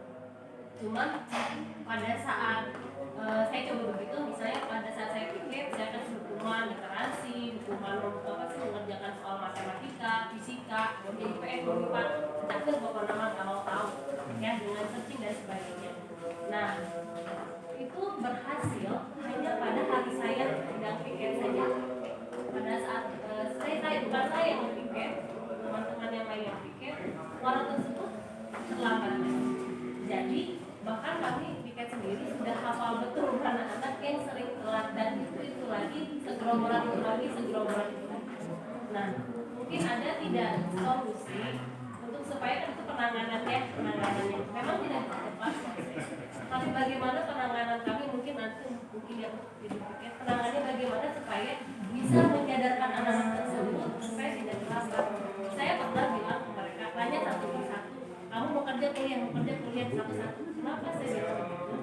Cuman pada saat saya coba begitu, misalnya pada saat saya pikir saya kasih hukuman literasi, hukuman mengerjakan soal matematika, fisika, IPS, IPA, catat bapak nama kalau tahu, ya dengan searching dan sebagainya. Nah itu berhasil hanya pada hari saya sedang piket saja. Pada saat saya bukan saya yang piket, teman-teman yang lain yang piket, orang tersebut terlambat. Jadi bahkan kami piket sendiri sudah hafal betul anak-anak yang sering telat, dan itu lagi segerombolan itu lagi. Nah mungkin ada tidak solusi untuk supaya itu penanganannya memang tidak cepat, tapi bagaimana penanganan kami mungkin nanti yang jadi piket penanganannya bagaimana supaya bisa menyadarkan anak-anak tersebut supaya tidak terlambat. Saya pernah bilang ke mereka, tanya satu persatu, kamu mau kerja kuliah satu-satu. Kenapa saya bilang begitu?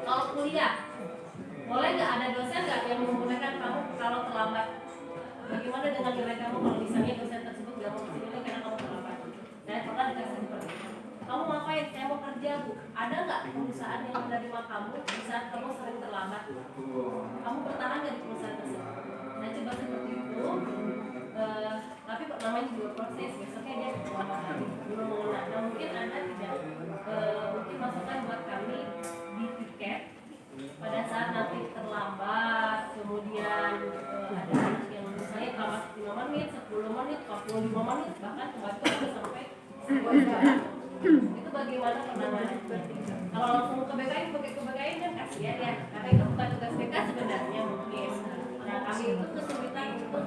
Kalau kuliah, boleh nggak ada dosen nggak yang menggunakan kamu kalau terlambat? Bagaimana dengan nilai kamu kalau misalnya dosen tersebut nggak mau kasih nilai karena kamu terlambat? Saya pernah dikasih seperti itu. Kamu ngapain? Saya mau kerja Bu. Ada nggak perusahaan yang menerima kamu di saat kamu sering terlambat? Kamu bertahan nggak di perusahaan tersebut? Nah coba seperti itu. Tapi namanya juga proses, besoknya dia belum mengenal. Nah mungkin Anda tidak mungkin masukan buat kami di tiket pada saat nanti terlambat, kemudian ada anak yang misalnya terlambat 5 menit, 10 menit, 45 menit, bahkan kembali sampai 1 jam. Itu bagaimana penanganan? Kalau langsung ke BKN, kan kasihan ya, karena itu bukan tugas BK sebenarnya mungkin. Nah kami itu kesulitan untuk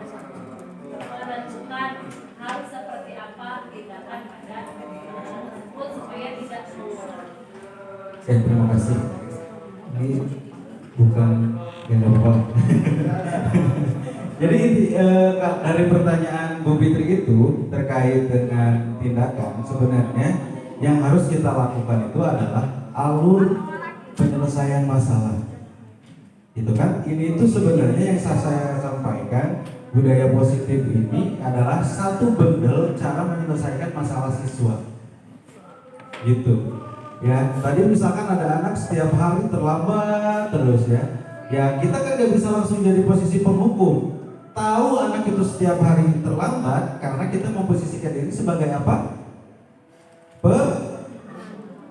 menentukan harus seperti apa tindakan pada anak tersebut supaya tidak mengulang. Terima kasih. Ini bukan Ya nggak apa-apa. Jadi dari pertanyaan Bu Fitri itu terkait dengan tindakan, sebenarnya yang harus kita lakukan itu adalah alur penyelesaian masalah. Itu kan, ini itu sebenarnya yang saya sampaikan, budaya positif ini adalah satu bundle cara menyelesaikan masalah siswa. Gitu. Ya, tadi misalkan ada anak setiap hari terlambat terus ya. Ya, kita kan nggak bisa langsung jadi posisi penghukum. Tahu anak itu setiap hari terlambat karena kita memposisikan diri sebagai apa?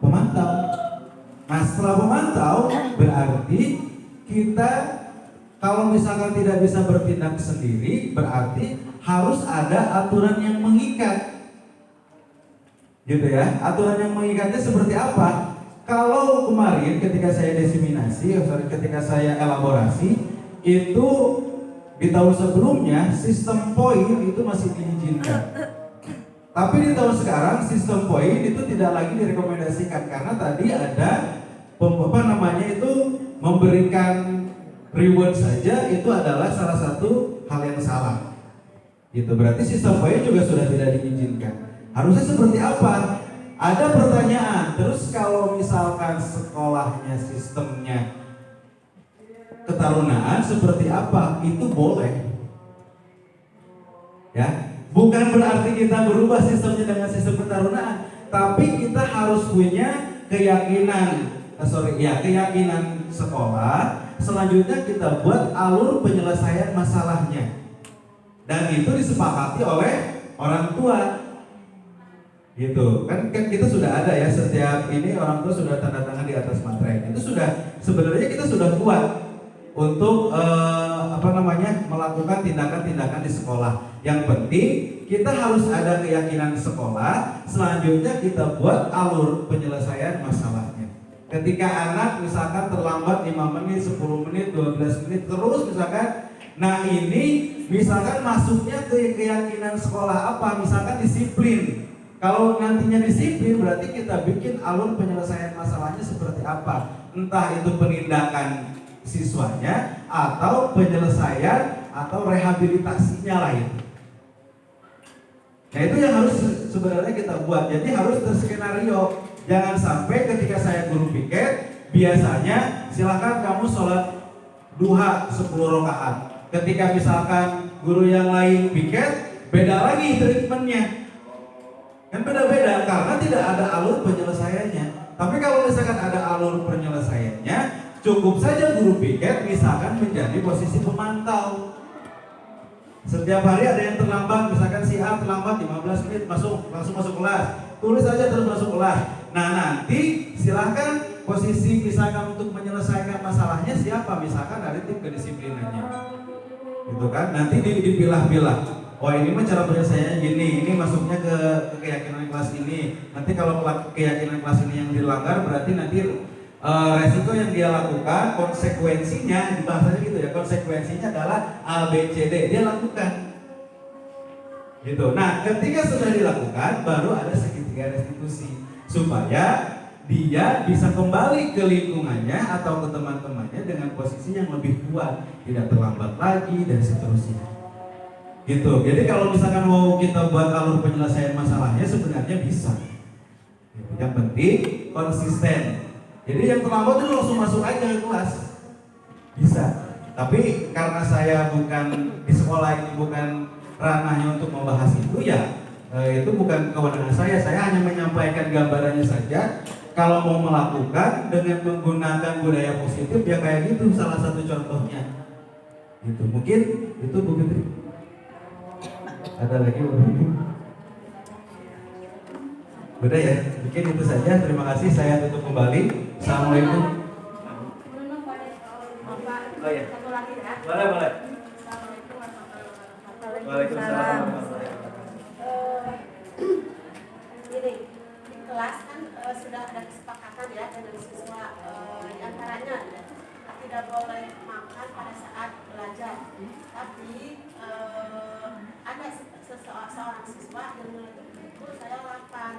Pemantau. Nah, setelah pemantau berarti kita kalau misalkan tidak bisa bertindak sendiri berarti harus ada aturan yang mengikat. Gitu ya. Aturan yang mengikatnya seperti apa? Kalau kemarin ketika saya ketika saya elaborasi itu di tahun sebelumnya sistem poin itu masih diizinkan. Tapi di tahun sekarang sistem poin itu tidak lagi direkomendasikan karena tadi ada memberikan reward saja itu adalah salah satu hal yang salah. Itu berarti sistem poin juga sudah tidak diizinkan. Harusnya seperti apa? Ada pertanyaan. Terus kalau misalkan sekolahnya sistemnya ketarunaan seperti apa? Itu boleh. Ya, bukan berarti kita berubah sistemnya dengan sistem ketarunaan, tapi kita harus punya keyakinan sekolah. Selanjutnya kita buat alur penyelesaian masalahnya, dan itu disepakati oleh orang tua. Gitu kan kita sudah ada ya, setiap ini orang tua sudah tanda tangan di atas materai. Itu sudah sebenarnya kita sudah kuat untuk melakukan tindakan-tindakan di sekolah. Yang penting kita harus ada keyakinan sekolah. Selanjutnya kita buat alur penyelesaian masalahnya. Ketika anak misalkan terlambat 5 menit, 10 menit, 12 menit terus misalkan, nah ini misalkan masuknya ke keyakinan sekolah apa? Misalkan disiplin. Kalau nantinya disiplin berarti kita bikin alur penyelesaian masalahnya seperti apa? Entah itu penindakan siswanya atau penyelesaian atau rehabilitasinya lain. Nah itu yang harus sebenarnya kita buat. Jadi harus terskenario. Jangan sampai ketika saya guru piket, biasanya silakan kamu sholat duha 10 rakaat. Ketika misalkan guru yang lain piket, beda lagi treatmentnya. Kan beda-beda karena tidak ada alur penyelesaiannya. Tapi kalau misalkan ada alur penyelesaiannya, cukup saja guru piket misalkan menjadi posisi pemantau. Setiap hari ada yang terlambat, misalkan si A terlambat 15 menit langsung masuk kelas. Tulis saja terus masuk kelas. Nah nanti silahkan posisi misalkan untuk menyelesaikan masalahnya siapa, misalkan dari tim kedisiplinannya. Gitu kan? Nanti dipilah-pilah. Oh ini mah cara penyelesaiannya gini, ini masuknya ke keyakinan kelas ini. Nanti kalau keyakinan kelas ini yang dilanggar berarti nanti resiko yang dia lakukan, konsekuensinya, bahasanya gitu ya, konsekuensinya adalah A, B, C, D, dia lakukan. Gitu. Nah ketika sudah dilakukan baru ada segitiga restitusi supaya dia bisa kembali ke lingkungannya atau ke teman-temannya dengan posisi yang lebih kuat, tidak terlambat lagi dan seterusnya. Gitu. Jadi kalau misalkan mau kita buat alur penyelesaian masalahnya sebenarnya bisa. Yang penting konsisten. Jadi yang terlambat itu langsung masuk aja ke kelas. Bisa. Tapi karena saya bukan di sekolah ini bukan ranahnya untuk membahas itu ya, itu bukan kewenangan saya. Saya hanya menyampaikan gambarannya saja. Kalau mau melakukan dengan menggunakan budaya positif ya kayak gitu salah satu contohnya. Gitu. Mungkin itu Bu Fitri. Ada lagi Bu Fitri? Udah ya, mungkin itu saja. Terima kasih, saya tutup kembali. Assalamualaikum. Oh ya. Boleh. Waalaikumsalam. Gini, di kelas kan sudah ada kesepakatan ya dengan siswa diantaranya tidak boleh makan pada saat belajar. Tapi ada seorang siswa yang mengatakan saya lapar,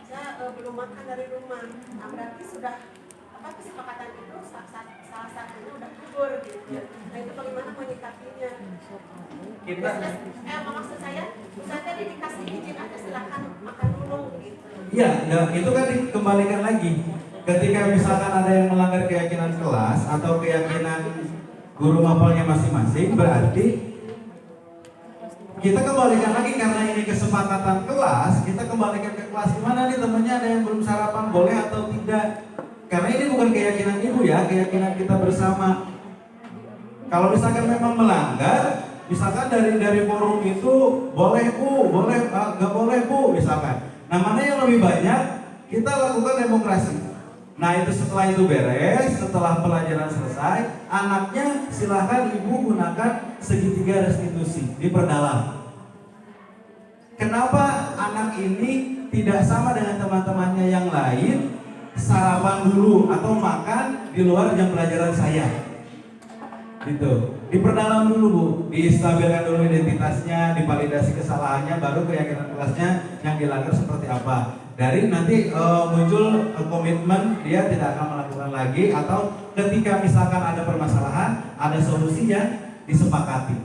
saya belum makan dari rumah. Nah berarti sudah kesepakatan itu salah satunya udah gugur gitu. Nah itu bagaimana menyikapinya? Kita Maksud saya, misalnya tadi dikasih izin aja silakan makan dulu gitu. Iya, ya, itu kan dikembalikan lagi. Ketika misalkan ada yang melanggar keyakinan kelas atau keyakinan guru mapelnya masing-masing, berarti kita kembalikan lagi karena ini kesepakatan kelas, kita kembalikan ke kelas. Gimana nih temannya, ada yang belum sarapan, boleh atau tidak? Karena ini bukan keyakinan ibu ya, keyakinan kita bersama. Kalau misalkan memang melanggar, misalkan dari forum itu boleh bu, boleh nggak boleh bu, misalkan. Nah mana yang lebih banyak, kita lakukan demokrasi. Nah itu setelah itu beres, setelah pelajaran selesai, anaknya silahkan ibu gunakan segitiga restitusi, diperdalam. Kenapa anak ini tidak sama dengan teman-temannya yang lain, sarapan dulu atau makan di luar jam pelajaran saya? Gitu, diperdalam dulu bu, distabilkan dulu identitasnya, divalidasi kesalahannya, baru keyakinan kelasnya yang dilanggar seperti apa. Dari nanti muncul komitmen dia tidak akan melakukan lagi, atau ketika misalkan ada permasalahan, ada solusinya disepakati.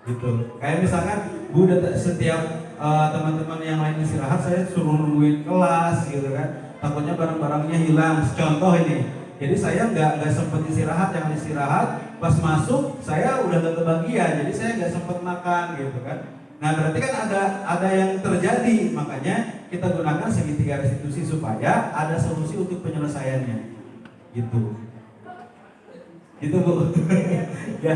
Gitu. Kayak misalkan bu setiap teman-teman yang lain istirahat, saya suruh nungguin kelas gitu kan. Takutnya barang-barangnya hilang. Contoh ini. Jadi saya nggak sempat istirahat, yang istirahat pas masuk saya udah nggak kebagian, jadi saya nggak sempat makan gitu kan. Nah berarti kan ada yang terjadi, makanya kita gunakan segitiga restitusi supaya ada solusi untuk penyelesaiannya, gitu. Gitu bu. Ya,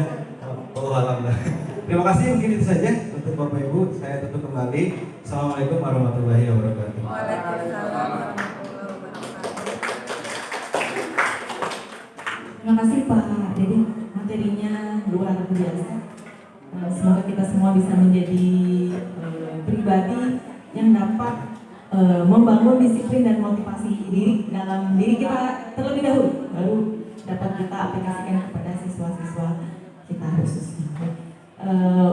alhamdulillah. Terima kasih, mungkin itu saja untuk Bapak Ibu. Saya tutup kembali. Assalamualaikum warahmatullahi wabarakatuh. Terima kasih Pak Dede, materinya luar biasa. Semoga kita semua bisa menjadi pribadi yang dapat membangun disiplin dan motivasi diri dalam diri kita terlebih dahulu, baru dapat kita aplikasikan kepada siswa-siswa kita khususnya.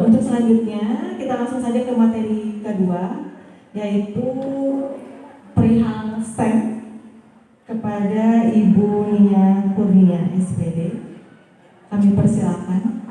Untuk selanjutnya kita langsung saja ke materi kedua, yaitu perihal STEM. Kepada Ibu Nia Kurnia SPD, kami persilakan.